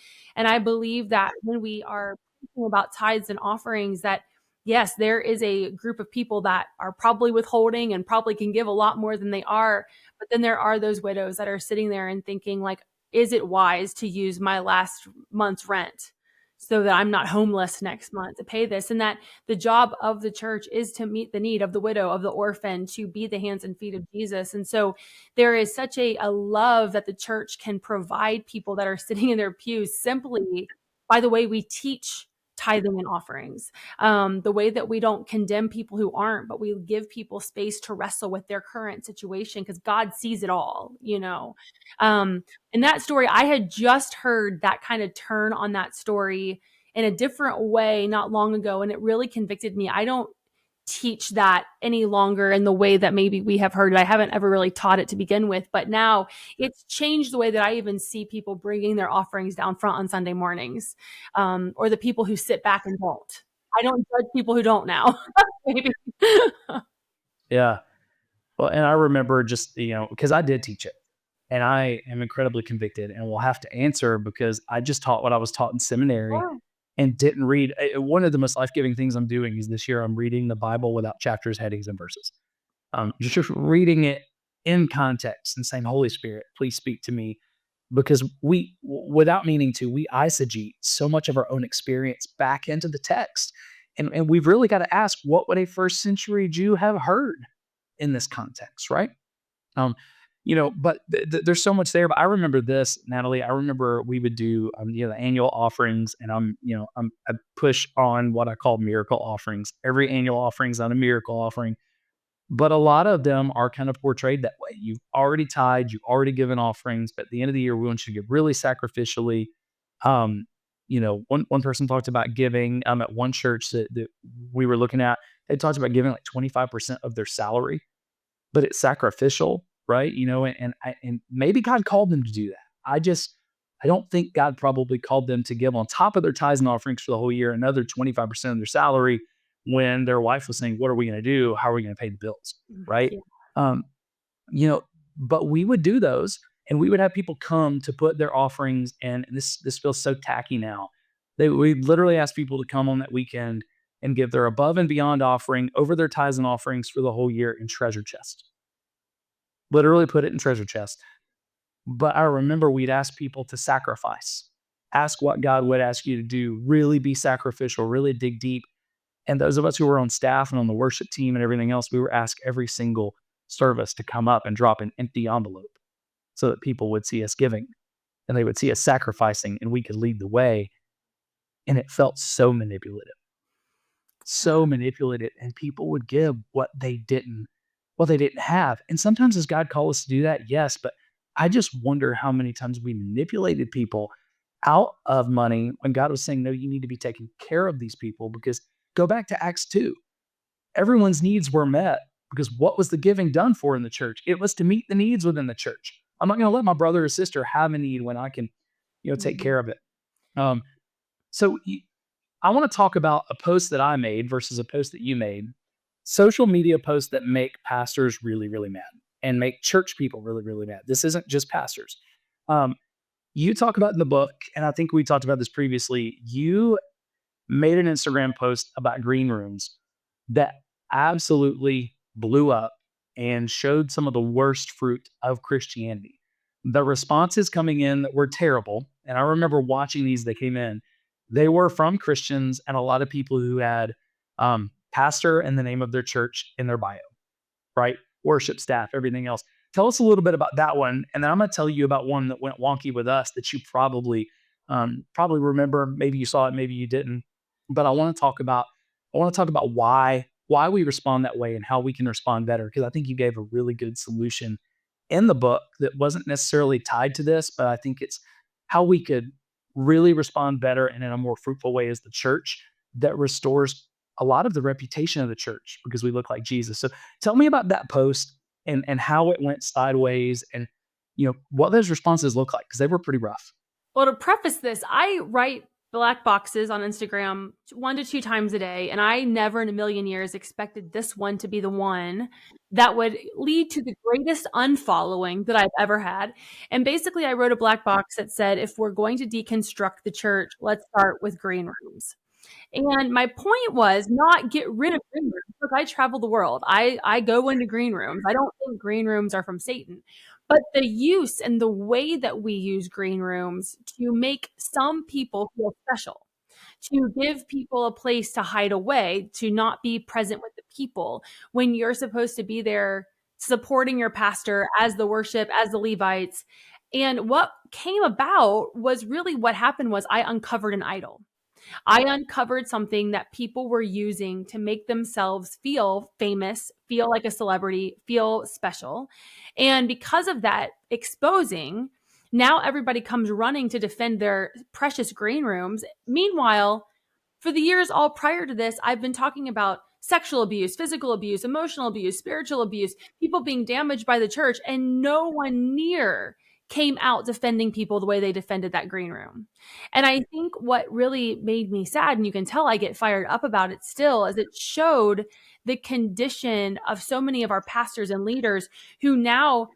I believe that when we are thinking about tithes and offerings, that yes, there is a group of people that are probably withholding and probably can give a lot more than they are. But then there are those widows that are sitting there and thinking like, is it wise to use my last month's rent so that I'm not homeless next month to pay this? And that the job of the church is to meet the need of the widow, of the orphan, to be the hands and feet of Jesus. And so there is such a love that the church can provide people that are sitting in their pews simply by the way we teach tithing and offerings, the way that we don't condemn people who aren't, but we give people space to wrestle with their current situation because God sees it all, in that story, I had just heard that kind of turn on that story in a different way not long ago, and it really convicted me. I don't teach that any longer in the way that maybe we have heard it. I haven't ever really taught it to begin with, but now it's changed the way that I even see people bringing their offerings down front on Sunday mornings, or the people who sit back and don't. I don't judge people who don't now. Maybe. Yeah. Well, and I remember just, because I did teach it and I am incredibly convicted and will have to answer because I just taught what I was taught in seminary Yeah. and didn't read. One of the most life-giving things I'm doing is this year I'm reading the Bible without chapters, headings, and verses. Just reading it in context and saying, Holy Spirit, please speak to me. Because without meaning to, we eisegete so much of our own experience back into the text. And we've really got to ask, what would a first century Jew have heard in this context, right? But there's so much there. But I remember this, Natalie. I remember we would do, the annual offerings, and I push on what I call miracle offerings. Every annual offering is not a miracle offering, but a lot of them are kind of portrayed that way. You've already tithed, you've already given offerings, but at the end of the year, we want you to give really sacrificially. One person talked about giving at one church that we were looking at. They talked about giving like 25% of their salary, but it's sacrificial, right? And maybe God called them to do that. I don't think God probably called them to give on top of their tithes and offerings for the whole year another 25% of their salary when their wife was saying, what are we going to do? How are we going to pay the bills? Right. Yeah. Um, but we would do those and we would have people come to put their offerings in. And this feels so tacky now. We literally ask people to come on that weekend and give their above and beyond offering over their tithes and offerings for the whole year in treasure chest. Literally put it in treasure chest. But I remember we'd ask people to sacrifice, ask what God would ask you to do, really be sacrificial, really dig deep. And those of us who were on staff and on the worship team and everything else, we were asked every single service to come up and drop an empty envelope so that people would see us giving and they would see us sacrificing and we could lead the way. And it felt so manipulative, and people would give what they didn't have. And sometimes does God call us to do that? Yes, but I just wonder how many times we manipulated people out of money when God was saying, no, you need to be taking care of these people. Because go back to Acts 2. Everyone's needs were met because what was the giving done for in the church? It was to meet the needs within the church. I'm not going to let my brother or sister have a need when I can, take care of it. Um, so I want to talk about a post that I made versus a post that you made. Social media posts that make pastors really, really mad and make church people really, really mad. This isn't just pastors. Um, you talk about in the book, and I think we talked about this previously. You made an Instagram post about green rooms that absolutely blew up and showed some of the worst fruit of Christianity. The responses coming in were terrible. And I remember watching these that came in. They were from Christians and a lot of people who had pastor and the name of their church in their bio, right? Worship staff, everything else. Tell us a little bit about that one, and then I'm going to tell you about one that went wonky with us that you probably remember. Maybe you saw it, maybe you didn't. But I want to talk about why we respond that way and how we can respond better, because I think you gave a really good solution in the book that wasn't necessarily tied to this, but I think it's how we could really respond better and in a more fruitful way as the church that restores a lot of the reputation of the church because we look like Jesus. So tell me about that post and how it went sideways and what those responses look like because they were pretty rough. Well, to preface this, I write black boxes on Instagram 1 to 2 times a day, and I never in a million years expected this one to be the one that would lead to the greatest unfollowing that I've ever had. And basically, I wrote a black box that said, if we're going to deconstruct the church, let's start with green rooms. And my point was not get rid of green rooms. Look, I travel the world. I go into green rooms. I don't think green rooms are from Satan. But the use and the way that we use green rooms to make some people feel special, to give people a place to hide away, to not be present with the people when you're supposed to be there supporting your pastor as the worship, as the Levites. And what came about was really what happened was I uncovered an idol. I uncovered something that people were using to make themselves feel famous, feel like a celebrity, feel special. And because of that exposing, now everybody comes running to defend their precious green rooms. Meanwhile, for the years all prior to this, I've been talking about sexual abuse, physical abuse, emotional abuse, spiritual abuse, people being damaged by the church, and no one near came out defending people the way they defended that green room. And I think what really made me sad, and you can tell I get fired up about it still, is it showed the condition of so many of our pastors and leaders who now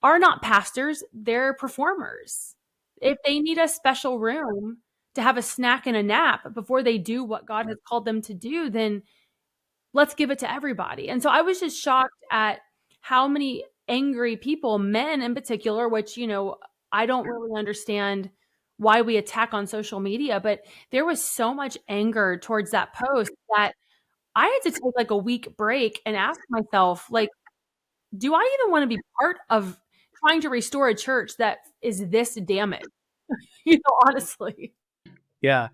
are not pastors, they're performers. If they need a special room to have a snack and a nap before they do what God has called them to do, then let's give it to everybody. And so I was just shocked at how many angry people, men in particular, which, I don't really understand why we attack on social media, but there was so much anger towards that post that I had to take like a week break and ask myself, like, do I even want to be part of trying to restore a church that is this damaged? Honestly. Yeah.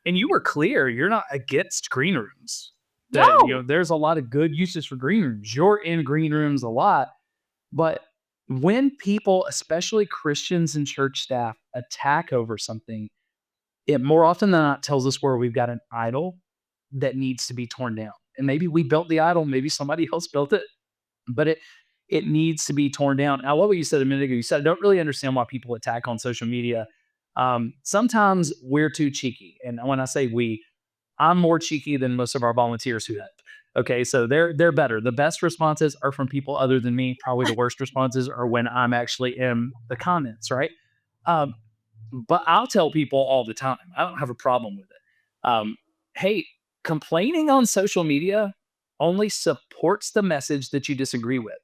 And you were clear, you're not against green rooms. That No. there's a lot of good uses for green rooms. You're in green rooms a lot, but when people, especially Christians and church staff, attack over something, it more often than not tells us where we've got an idol that needs to be torn down. And maybe we built the idol, maybe somebody else built it, but it needs to be torn down. I love what you said a minute ago. You said, I don't really understand why people attack on social media. Sometimes we're too cheeky. And when I say we, I'm more cheeky than most of our volunteers who help. Okay, so they're better. The best responses are from people other than me. Probably the worst responses are when I'm actually in the comments, right? Um, but I'll tell people all the time. I don't have a problem with it. Hey, complaining on social media only supports the message that you disagree with,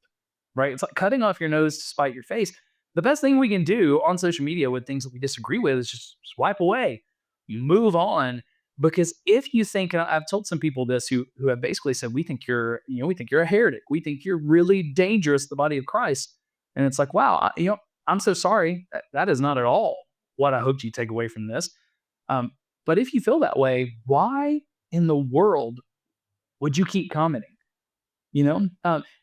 right? It's like cutting off your nose to spite your face. The best thing we can do on social media with things that we disagree with is just swipe away, move on. Because if you think, and I've told some people this who have basically said, we think you're a heretic. We think you're really dangerous to the body of Christ. And it's like, wow, I'm so sorry. That is not at all what I hoped you take away from this. Um, but if you feel that way, why in the world would you keep commenting?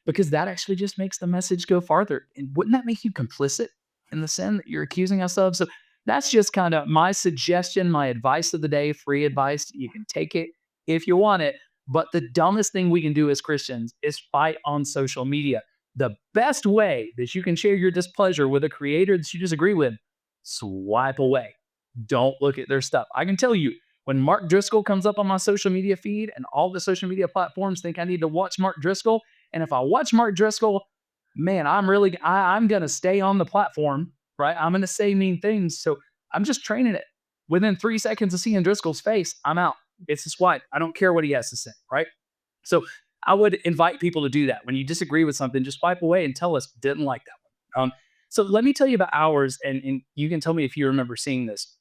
Because that actually just makes the message go farther. And wouldn't that make you complicit in the sin that you're accusing us of? So that's just kind of my suggestion, my advice of the day, free advice. You can take it if you want it. But the dumbest thing we can do as Christians is fight on social media. The best way that you can share your displeasure with a creator that you disagree with, swipe away. Don't look at their stuff. I can tell you, when Mark Driscoll comes up on my social media feed and all the social media platforms think I need to watch Mark Driscoll, and if I watch Mark Driscoll, man, I'm going to stay on the platform, right? I'm going to say mean things. So I'm just training it. Within 3 seconds of seeing Driscoll's face, I'm out. It's his wife. I don't care what he has to say, right? So I would invite people to do that. When you disagree with something, just swipe away and tell us, didn't like that one. So let me tell you about ours, and you can tell me if you remember seeing this,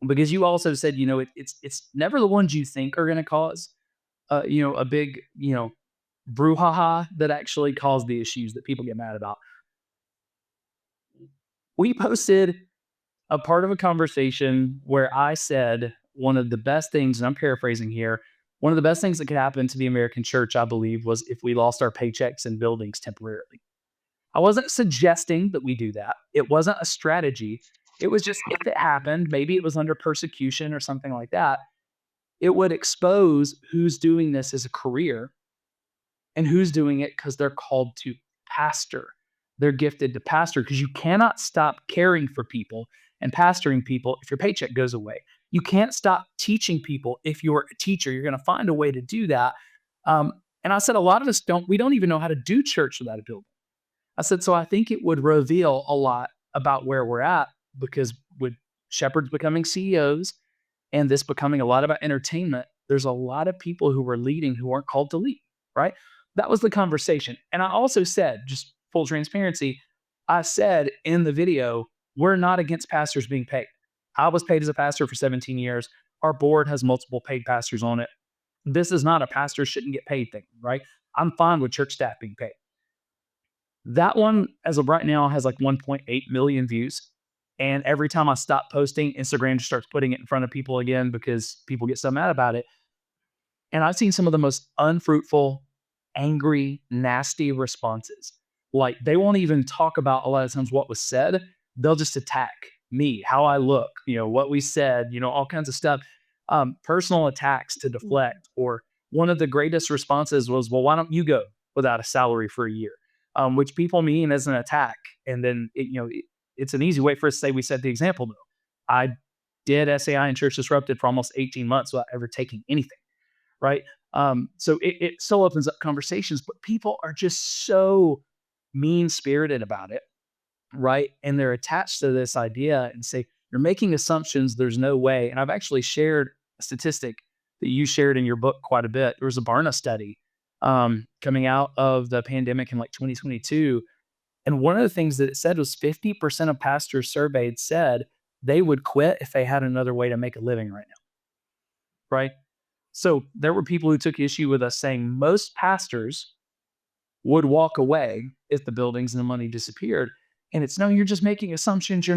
because you also said, it's never the ones you think are going to cause, a big, brouhaha that actually cause the issues that people get mad about. We posted a part of a conversation where I said one of the best things, and I'm paraphrasing here, one of the best things that could happen to the American church, I believe, was if we lost our paychecks and buildings temporarily. I wasn't suggesting that we do that. It wasn't a strategy. It was just, if it happened, maybe it was under persecution or something like that, it would expose who's doing this as a career and who's doing it because they're called to pastor. They're gifted to pastor, because you cannot stop caring for people and pastoring people if your paycheck goes away. You can't stop teaching people if you're a teacher. You're going to find a way to do that. And I said, a lot of us we don't even know how to do church without a building. I said, so I think it would reveal a lot about where we're at, because with shepherds becoming CEOs and this becoming a lot about entertainment, there's a lot of people who are leading who aren't called to lead, right? That was the conversation. And I also said, just full transparency, I said in the video, we're not against pastors being paid. I was paid as a pastor for 17 years. Our board has multiple paid pastors on it. This is not a pastor shouldn't get paid thing, right? I'm fine with church staff being paid. That one, as of right now, has like 1.8 million views. And every time I stop posting, Instagram just starts putting it in front of people again because people get so mad about it. And I've seen some of the most unfruitful, angry, nasty responses. Like, they won't even talk about a lot of times what was said. They'll just attack me, how I look, what we said, all kinds of stuff. Personal attacks to deflect. Or one of the greatest responses was, well, why don't you go without a salary for a year? Which people mean as an attack. And then, it's an easy way for us to say we set the example, though. I did SAI and Church Disrupted for almost 18 months without ever taking anything, right? So it still opens up conversations, but people are just so mean-spirited about it, right? And they're attached to this idea and say, you're making assumptions, there's no way. And I've actually shared a statistic that you shared in your book quite a bit. There was a Barna study coming out of the pandemic in like 2022. And one of the things that it said was 50% of pastors surveyed said they would quit if they had another way to make a living right now, right? So there were people who took issue with us saying most pastors would walk away if the buildings and the money disappeared. And it's, no, you're just making assumptions.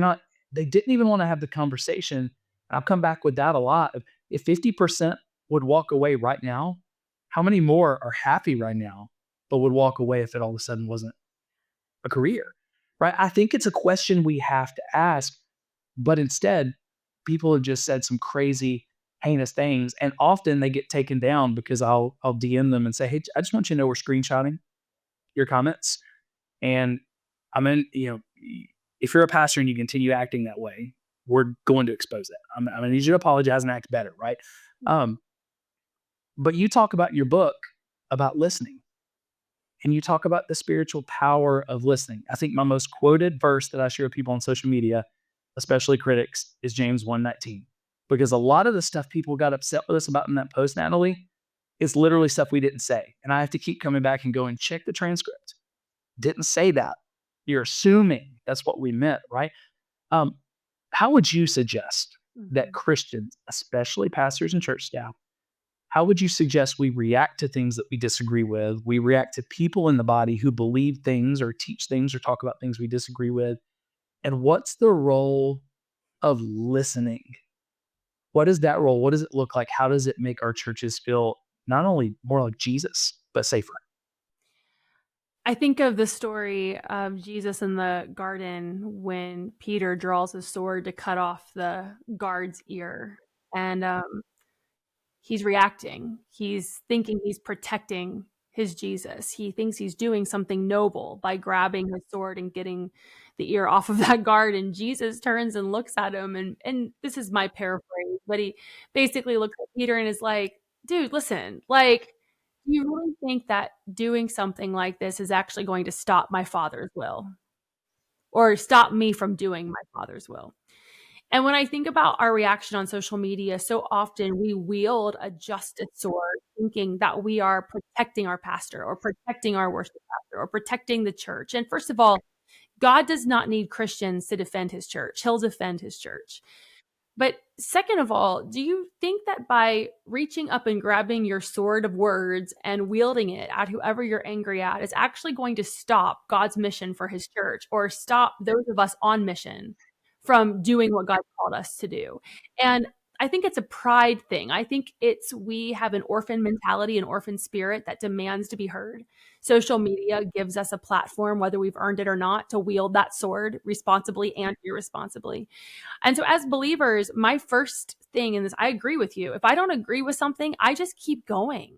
They didn't even want to have the conversation. And I'll come back with that a lot. If 50% would walk away right now, how many more are happy right now, but would walk away if it all of a sudden wasn't a career, right? I think it's a question we have to ask, but instead people have just said some crazy, heinous things. And often they get taken down because I'll DM them and say, hey, I just want you to know we're screenshotting your comments. And if you're a pastor and you continue acting that way, we're going to expose that. I'm going to need you to apologize and act better, right? But you talk about your book about listening, and you talk about the spiritual power of listening. I think my most quoted verse that I share with people on social media, especially critics, is James 1:19. Because a lot of the stuff people got upset with us about in that post, Natalie, is literally stuff we didn't say. And I have to keep coming back and going, check the transcript. Didn't say that. You're assuming that's what we meant, right? How would you suggest that Mhm. Christians, especially pastors and church staff, how would you suggest we react to things that we disagree with? We react to people in the body who believe things or teach things or talk about things we disagree with. And what's the role of listening? What is that role? What does it look like? How does it make our churches feel not only more like Jesus, but safer? I think of the story of Jesus in the garden when Peter draws his sword to cut off the guard's ear. And he's reacting. He's thinking he's protecting his Jesus. He thinks he's doing something noble by grabbing his sword and getting the ear off of that guard. And Jesus turns and looks at him. And this is my paraphrase, but he basically looks at Peter and is like, dude, listen, like, do you really think that doing something like this is actually going to stop my father's will or stop me from doing my father's will? And when I think about our reaction on social media, so often we wield a justice sword thinking that we are protecting our pastor or protecting our worship pastor or protecting the church. And first of all, God does not need Christians to defend his church. He'll defend his church. But second of all, do you think that by reaching up and grabbing your sword of words and wielding it at whoever you're angry at is actually going to stop God's mission for his church or stop those of us on mission from doing what God called us to do? And I think it's a pride thing. I think we have an orphan mentality, an orphan spirit that demands to be heard. Social media gives us a platform, whether we've earned it or not, to wield that sword responsibly and irresponsibly. And so as believers, my first thing in this, I agree with you. If I don't agree with something, I just keep going.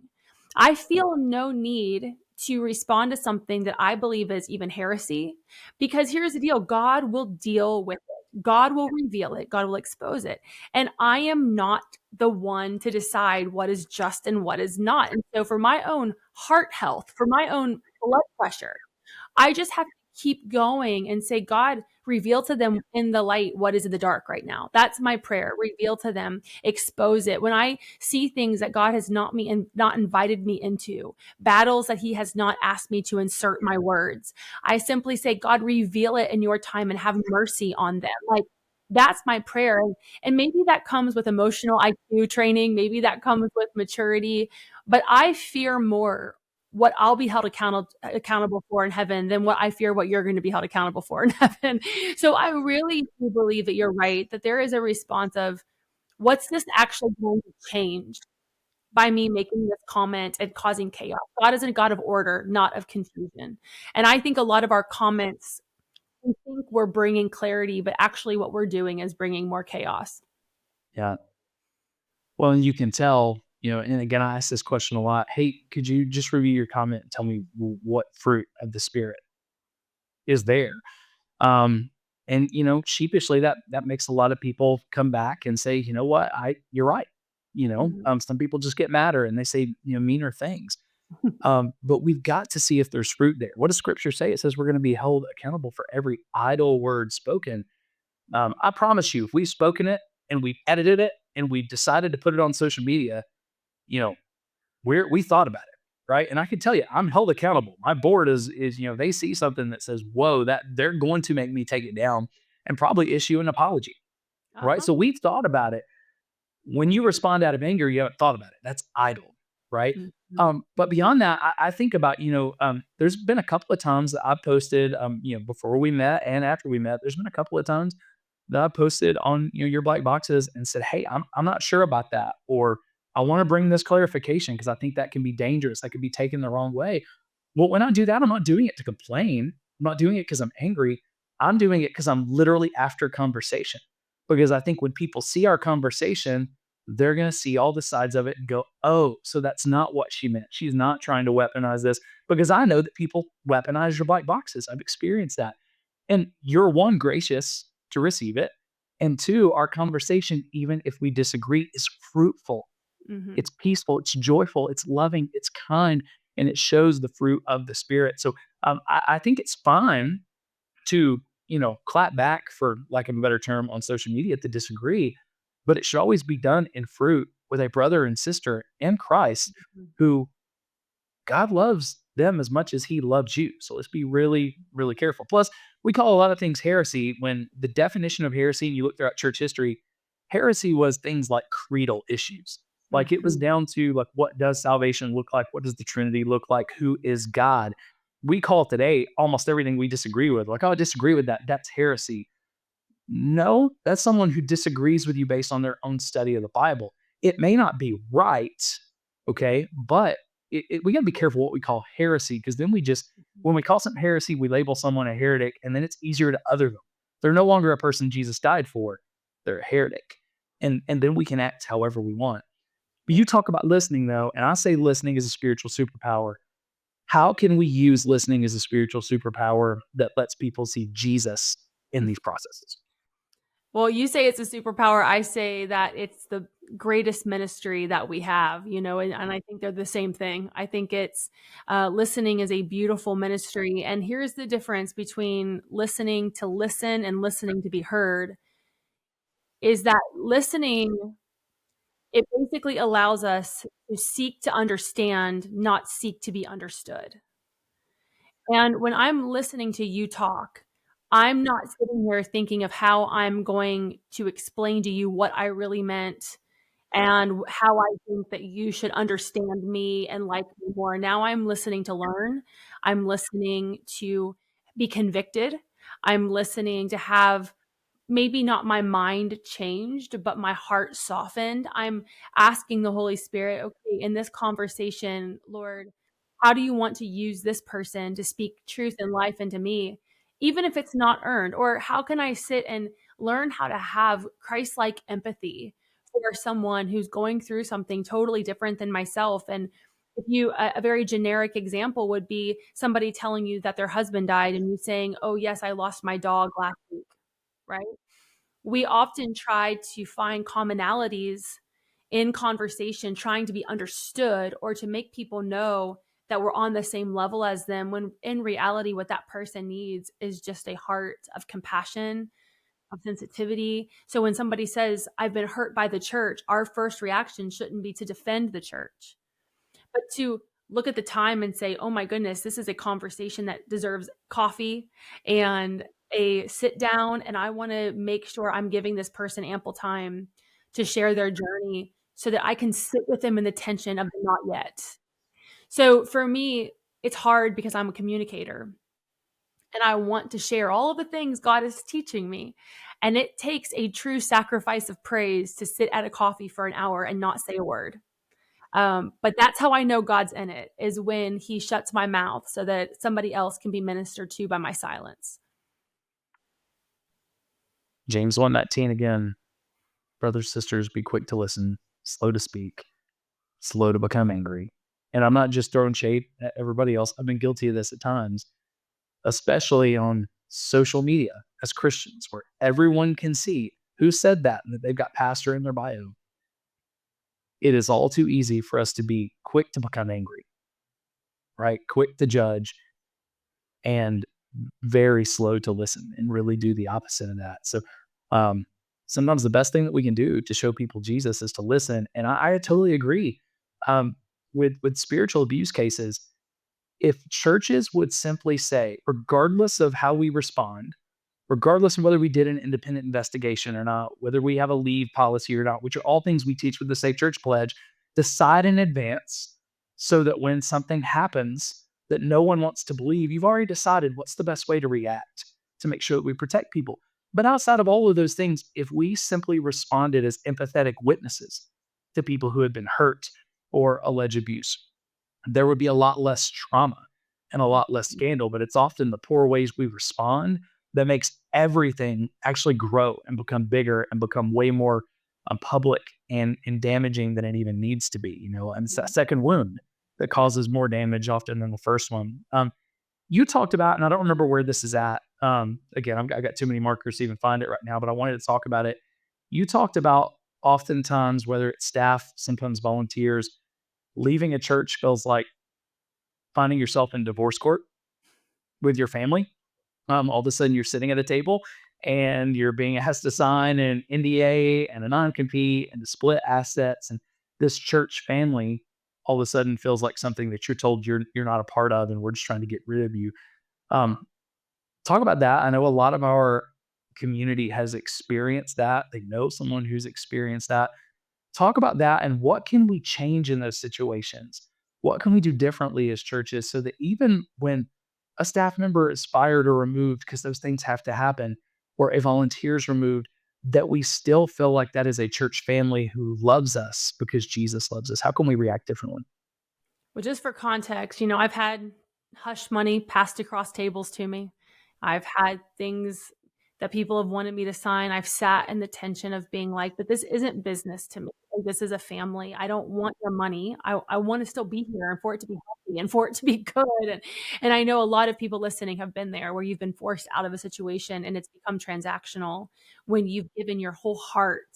I feel no need to respond to something that I believe is even heresy, because here's the deal. God will deal with it. God will reveal it. God will expose it. And I am not the one to decide what is just and what is not. And so for my own heart health, for my own blood pressure, I just have to keep going and say, God, reveal to them in the light what is in the dark right now. That's my prayer. Reveal to them, expose it. When I see things that God has not invited me into, battles that He has not asked me to insert my words, I simply say, God, reveal it in your time and have mercy on them. Like, that's my prayer. And maybe that comes with emotional IQ training. Maybe that comes with maturity. But I fear more what I'll be held accountable for in heaven than what I fear what you're going to be held accountable for in heaven. So I really do believe that you're right, that there is a response of what's this actually going to change by me making this comment and causing chaos. God is a God of order, not of confusion. And I think a lot of our comments, we think we're bringing clarity, but actually what we're doing is bringing more chaos. Yeah. Well, and you can tell, and again, I ask this question a lot. Hey, could you just review your comment and tell me what fruit of the spirit is there? Um, and sheepishly, that makes a lot of people come back and say, you know what, you're right. Mhm. Some people just get madder and they say, meaner things. But we've got to see if there's fruit there. What does Scripture say? It says we're going to be held accountable for every idle word spoken. I promise you, if we've spoken it and we've edited it and we've decided to put it on social media, you know, we thought about it, right? And I can tell you, I'm held accountable. My board is they see something that says, "Whoa," that they're going to make me take it down and probably issue an apology, right? Uh-huh. So we've thought about it. When you respond out of anger, you haven't thought about it. That's idle, right? Mhm. But beyond that, I think about there's been a couple of times that I've posted, before we met and after we met. There's been a couple of times that I posted on your black boxes and said, "Hey, I'm not sure about that," or "I want to bring this clarification because I think that can be dangerous. That could be taken the wrong way." Well, when I do that, I'm not doing it to complain. I'm not doing it because I'm angry. I'm doing it because I'm literally after conversation. Because I think when people see our conversation, they're going to see all the sides of it and go, "Oh, so that's not what she meant. She's not trying to weaponize this." Because I know that people weaponize your black boxes. I've experienced that. And you're one, gracious to receive it. And two, our conversation, even if we disagree, is fruitful. Mhm. It's peaceful, it's joyful, it's loving, it's kind, and it shows the fruit of the Spirit. So I think it's fine to, clap back, for lack of a better term, on social media to disagree, but it should always be done in fruit with a brother and sister in Christ Mhm. who God loves them as much as He loves you. So let's be really, really careful. Plus, we call a lot of things heresy when the definition of heresy, and you look throughout church history, Heresy was things like creedal issues. Like it was down to like, what does salvation look like? What does the Trinity look like? Who is God? We call today almost everything we disagree with. Like, oh, I disagree with that. That's heresy. No, that's someone who disagrees with you based on their own study of the Bible. It may not be right, okay, but we got to be careful what we call heresy, because then when we call something heresy, we label someone a heretic, and then it's easier to other them. They're no longer a person Jesus died for; they're a heretic, and then we can act however we want. But you talk about listening, though, and I say listening is a spiritual superpower. How can we use listening as a spiritual superpower that lets people see Jesus in these processes? Well, you say it's a superpower. I say that it's the greatest ministry that we have, and I think they're the same thing. I think it's listening is a beautiful ministry. And here's the difference between listening to listen and listening to be heard is that listening, it basically allows us to seek to understand, not seek to be understood. And when I'm listening to you talk, I'm not sitting here thinking of how I'm going to explain to you what I really meant and how I think that you should understand me and like me more. Now I'm listening to learn. I'm listening to be convicted. I'm listening to have maybe not my mind changed, but my heart softened. I'm asking the Holy Spirit, okay, in this conversation, Lord, how do you want to use this person to speak truth and life into me, even if it's not earned? Or how can I sit and learn how to have Christ-like empathy for someone who's going through something totally different than myself? And if you, a very generic example would be somebody telling you that their husband died and you saying, oh, yes, I lost my dog last week, right? We often try to find commonalities in conversation, trying to be understood or to make people know that we're on the same level as them, when in reality, what that person needs is just a heart of compassion, of sensitivity. So when somebody says, I've been hurt by the church, our first reaction shouldn't be to defend the church, but to look at the time and say, oh my goodness, this is a conversation that deserves coffee and a sit down. And I want to make sure I'm giving this person ample time to share their journey so that I can sit with them in the tension of the not yet. So for me, it's hard because I'm a communicator and I want to share all of the things God is teaching me. And it takes a true sacrifice of praise to sit at a coffee for an hour and not say a word. But that's how I know God's in it, is when he shuts my mouth so that somebody else can be ministered to by my silence. James 1:19 again, brothers, sisters, be quick to listen, slow to speak, slow to become angry. And I'm not just throwing shade at everybody else. I've been guilty of this at times, especially on social media as Christians, where everyone can see who said that and that they've got pastor in their bio. It is all too easy for us to be quick to become angry, right? Quick to judge and very slow to listen, and really do the opposite of that. So um, sometimes the best thing that we can do to show people Jesus is to listen. And I totally agree. With spiritual abuse cases, if churches would simply say, regardless of how we respond, regardless of whether we did an independent investigation or not, whether we have a leave policy or not, which are all things we teach with the Safe Church Pledge, decide in advance so that when something happens that no one wants to believe, you've already decided what's the best way to react to make sure that we protect people. But outside of all of those things, if we simply responded as empathetic witnesses to people who had been hurt or alleged abuse, there would be a lot less trauma and a lot less scandal. But it's often the poor ways we respond that makes everything actually grow and become bigger and become way more public and damaging than it even needs to be. And it's that second wound that causes more damage often than the first one. You talked about, and I don't remember where this is at. Again, I got too many markers to even find it right now, but I wanted to talk about it. You talked about oftentimes, whether it's staff, sometimes volunteers, leaving a church feels like finding yourself in divorce court with your family. All of a sudden you're sitting at a table and you're being asked to sign an NDA and a non-compete and to split assets. And this church family all of a sudden feels like something that you're told you're not a part of, and we're just trying to get rid of you. Talk about that. I know a lot of our community has experienced that. They know someone who's experienced that. Talk about that and what can we change in those situations? What can we do differently as churches so that even when a staff member is fired or removed, because those things have to happen, or a volunteer is removed, that we still feel like that is a church family who loves us because Jesus loves us? How can we react differently? Well, just for context, I've had hush money passed across tables to me. I've had things that people have wanted me to sign. I've sat in the tension of being like, but this isn't business to me. Like, this is a family. I don't want your money. I want to still be here and for it to be healthy and for it to be good. And I know a lot of people listening have been there where you've been forced out of a situation and it's become transactional when you've given your whole heart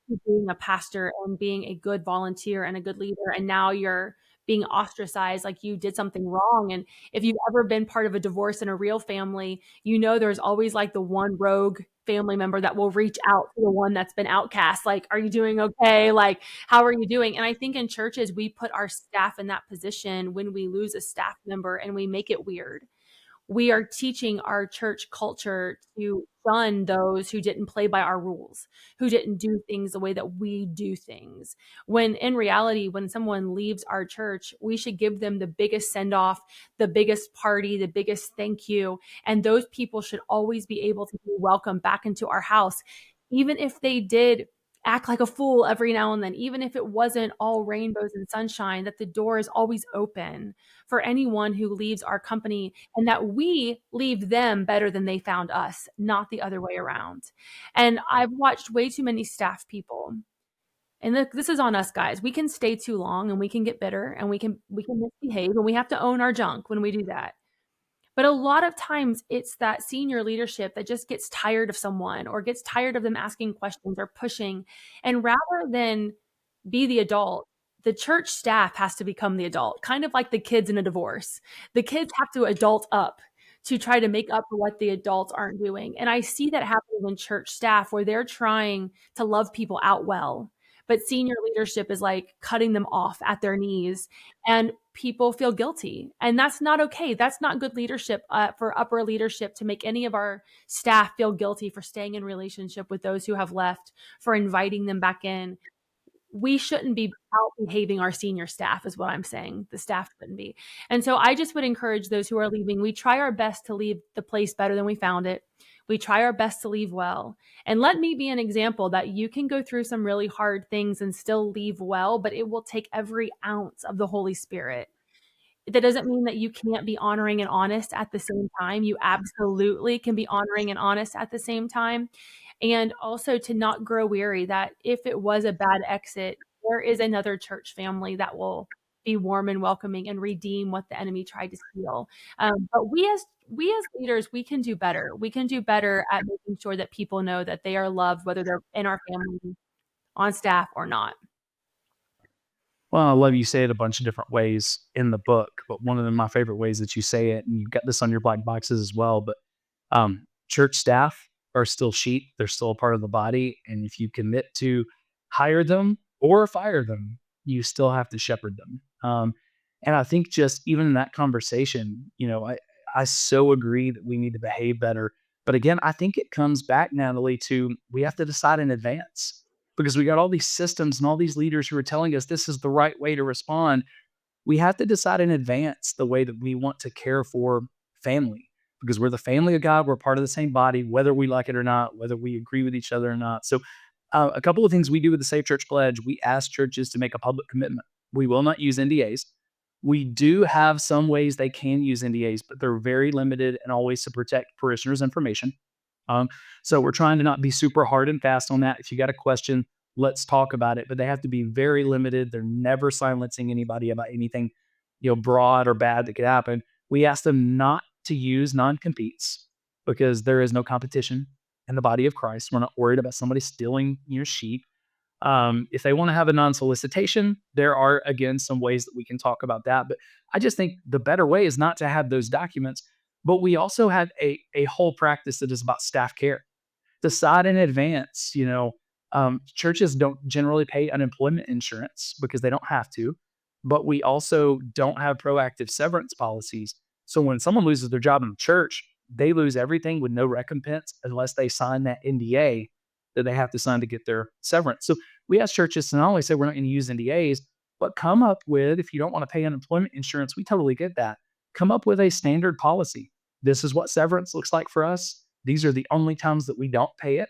to being a pastor and being a good volunteer and a good leader, and now you're being ostracized like you did something wrong. And if you've ever been part of a divorce in a real family, there's always like the one rogue family member that will reach out to the one that's been outcast. Like, are you doing okay? Like, how are you doing? And I think in churches, we put our staff in that position when we lose a staff member and we make it weird. We are teaching our church culture to shun those who didn't play by our rules, who didn't do things the way that we do things. When in reality, when someone leaves our church, we should give them the biggest send off, the biggest party, the biggest thank you. And those people should always be able to be welcomed back into our house, even if they did act like a fool every now and then, even if it wasn't all rainbows and sunshine, that the door is always open for anyone who leaves our company, and that we leave them better than they found us, not the other way around. And I've watched way too many staff people, and this is on us, guys. We can stay too long and we can get bitter and we can misbehave, and we have to own our junk when we do that. But a lot of times it's that senior leadership that just gets tired of someone or gets tired of them asking questions or pushing. And rather than be the adult, the church staff has to become the adult, kind of like the kids in a divorce. The kids have to adult up to try to make up for what the adults aren't doing. And I see that happening in church staff where they're trying to love people out well, but senior leadership is like cutting them off at their knees, and people feel guilty. And that's not okay. That's not good leadership for upper leadership to make any of our staff feel guilty for staying in relationship with those who have left, for inviting them back in. We shouldn't be out behaving our senior staff is what I'm saying. The staff shouldn't be. And so I just would encourage those who are leaving, we try our best to leave the place better than we found it. We try our best to leave well. And let me be an example that you can go through some really hard things and still leave well, but it will take every ounce of the Holy Spirit. That doesn't mean that you can't be honoring and honest at the same time. You absolutely can be honoring and honest at the same time. And also to not grow weary that if it was a bad exit, there is another church family that will be warm and welcoming and redeem what the enemy tried to steal. But we as leaders, we can do better. We can do better at making sure that people know that they are loved, whether they're in our family, on staff, or not. Well, I love you say it a bunch of different ways in the book, but one of my favorite ways that you say it, and you've got this on your black boxes as well, but church staff are still sheep. They're still a part of the body. And if you commit to hire them or fire them, you still have to shepherd them. And I think just even in that conversation, I so agree that we need to behave better. But again, I think it comes back, Natalie, to we have to decide in advance because we got all these systems and all these leaders who are telling us this is the right way to respond. We have to decide in advance the way that we want to care for family because we're the family of God. We're part of the same body, whether we like it or not, whether we agree with each other or not. So, a couple of things we do with the Safe Church Pledge, we ask churches to make a public commitment. We will not use NDAs. We do have some ways they can use NDAs, but they're very limited and always to protect parishioners' information. Um, so we're trying to not be super hard and fast on that. If you got a question, let's talk about it. But they have to be very limited. They're never silencing anybody about anything, broad or bad that could happen. We ask them not to use non-competes because there is no competition in the body of Christ. We're not worried about somebody stealing your sheep. If they want to have a non-solicitation, there are, again, some ways that we can talk about that. But I just think the better way is not to have those documents, but we also have a whole practice that is about staff care. Decide in advance, churches don't generally pay unemployment insurance because they don't have to, but we also don't have proactive severance policies. So when someone loses their job in the church, they lose everything with no recompense unless they sign that NDA that they have to sign to get their severance. So we ask churches to not only say we're not going to use NDAs, but come up with, if you don't want to pay unemployment insurance, we totally get that. Come up with a standard policy. This is what severance looks like for us. These are the only times that we don't pay it.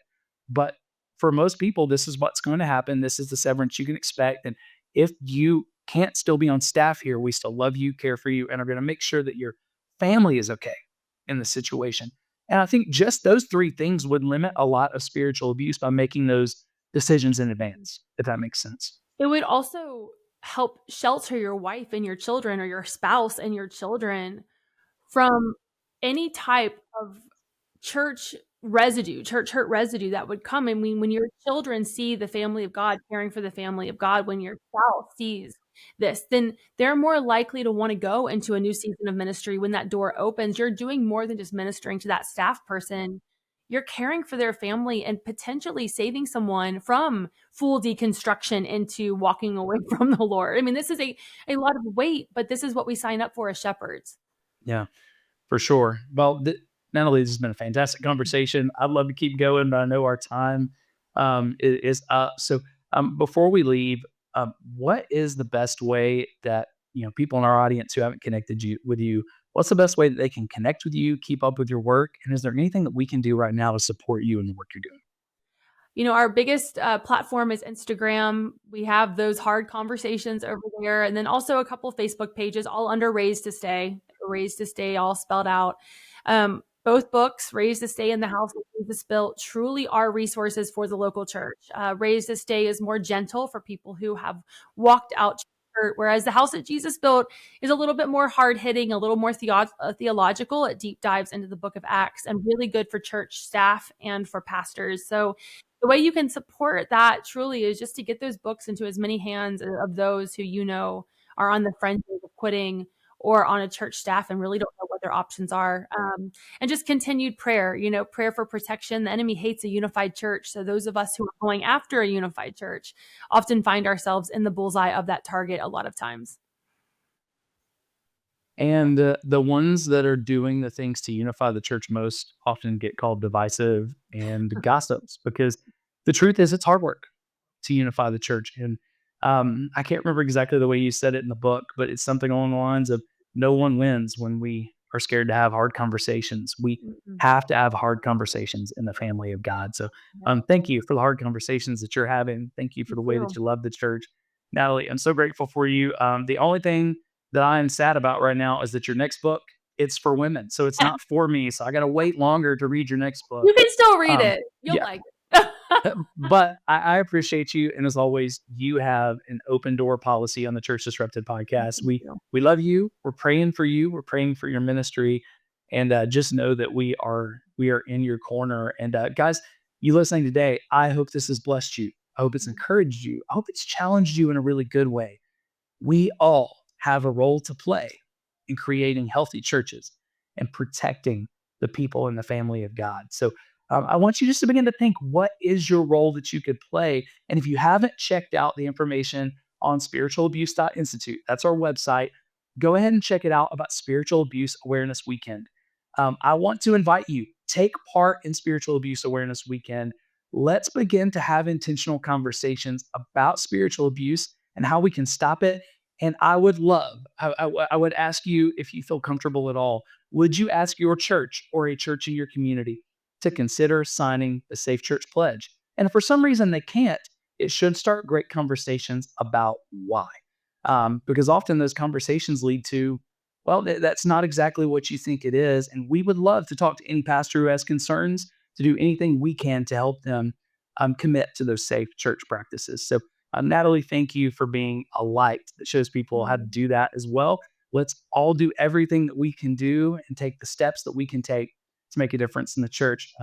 But for most people, this is what's going to happen. This is the severance you can expect. And if you can't still be on staff here, we still love you, care for you, and are going to make sure that your family is okay in the situation. And I think just those three things would limit a lot of spiritual abuse by making those decisions in advance, if that makes sense. It would also help shelter your wife and your children, or your spouse and your children, from any type of church church hurt residue that would come. I mean, when your children see the family of God caring for the family of God, when your spouse sees this, then they're more likely to want to go into a new season of ministry. When that door opens, you're doing more than just ministering to that staff person. You're caring for their family and potentially saving someone from full deconstruction into walking away from the Lord. I mean, this is a lot of weight, but this is what we sign up for as shepherds. Yeah, for sure. Well, Natalie, this has been a fantastic conversation. I'd love to keep going, but I know our time is up. So before we leave, what is the best way that people in our audience who haven't connected with you? What's the best way that they can connect with you, keep up with your work, and is there anything that we can do right now to support you in the work you're doing? Our biggest platform is Instagram. We have those hard conversations over there. And then also a couple Facebook pages, all under Raised to Stay, all spelled out. Both books, Raised to Stay and The House that Jesus Built, truly are resources for the local church. Raised to Stay is more gentle for people who have walked out church, whereas The House that Jesus Built is a little bit more hard-hitting, a little more theological. It deep dives into the book of Acts, and really good for church staff and for pastors. So the way you can support that truly is just to get those books into as many hands of those who are on the fringes of quitting or on a church staff and really don't know what their options are. And just continued prayer, prayer for protection. The enemy hates a unified church. So those of us who are going after a unified church often find ourselves in the bullseye of that target a lot of times. And the ones that are doing the things to unify the church most often get called divisive and gossips, because the truth is it's hard work to unify the church. And I can't remember exactly the way you said it in the book, but it's something along the lines of no one wins when we are scared to have hard conversations. We have to have hard conversations in the family of God. So thank you for the hard conversations that you're having. Thank you for the way that you love the church. Natalie, I'm so grateful for you. The only thing that I am sad about right now is that your next book, it's for women. So it's not for me. So I got to wait longer to read your next book. You can still read it. You'll like it. But I appreciate you. And as always, you have an open door policy on the Church Disrupted podcast. We love you. We're praying for you. We're praying for your ministry. And just know that we are in your corner. And guys, you listening today, I hope this has blessed you. I hope it's encouraged you. I hope it's challenged you in a really good way. We all have a role to play in creating healthy churches and protecting the people in the family of God. So I want you just to begin to think, what is your role that you could play? And if you haven't checked out the information on spiritualabuse.institute, that's our website, go ahead and check it out about Spiritual Abuse Awareness Weekend. I want to invite you, take part in Spiritual Abuse Awareness Weekend. Let's begin to have intentional conversations about spiritual abuse and how we can stop it. And I would ask you, if you feel comfortable at all, would you ask your church or a church in your community to consider signing the Safe Church Pledge? And if for some reason they can't, it should start great conversations about why. Because often those conversations lead to, well, that's not exactly what you think it is. And we would love to talk to any pastor who has concerns, to do anything we can to help them commit to those safe church practices. So Natalie, thank you for being a light that shows people how to do that as well. Let's all do everything that we can do and take the steps that we can take to make a difference in the church.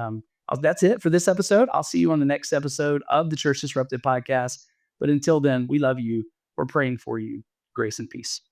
That's it for this episode. I'll see you on the next episode of the Church Disrupted podcast. But until then, we love you. We're praying for you. Grace and peace.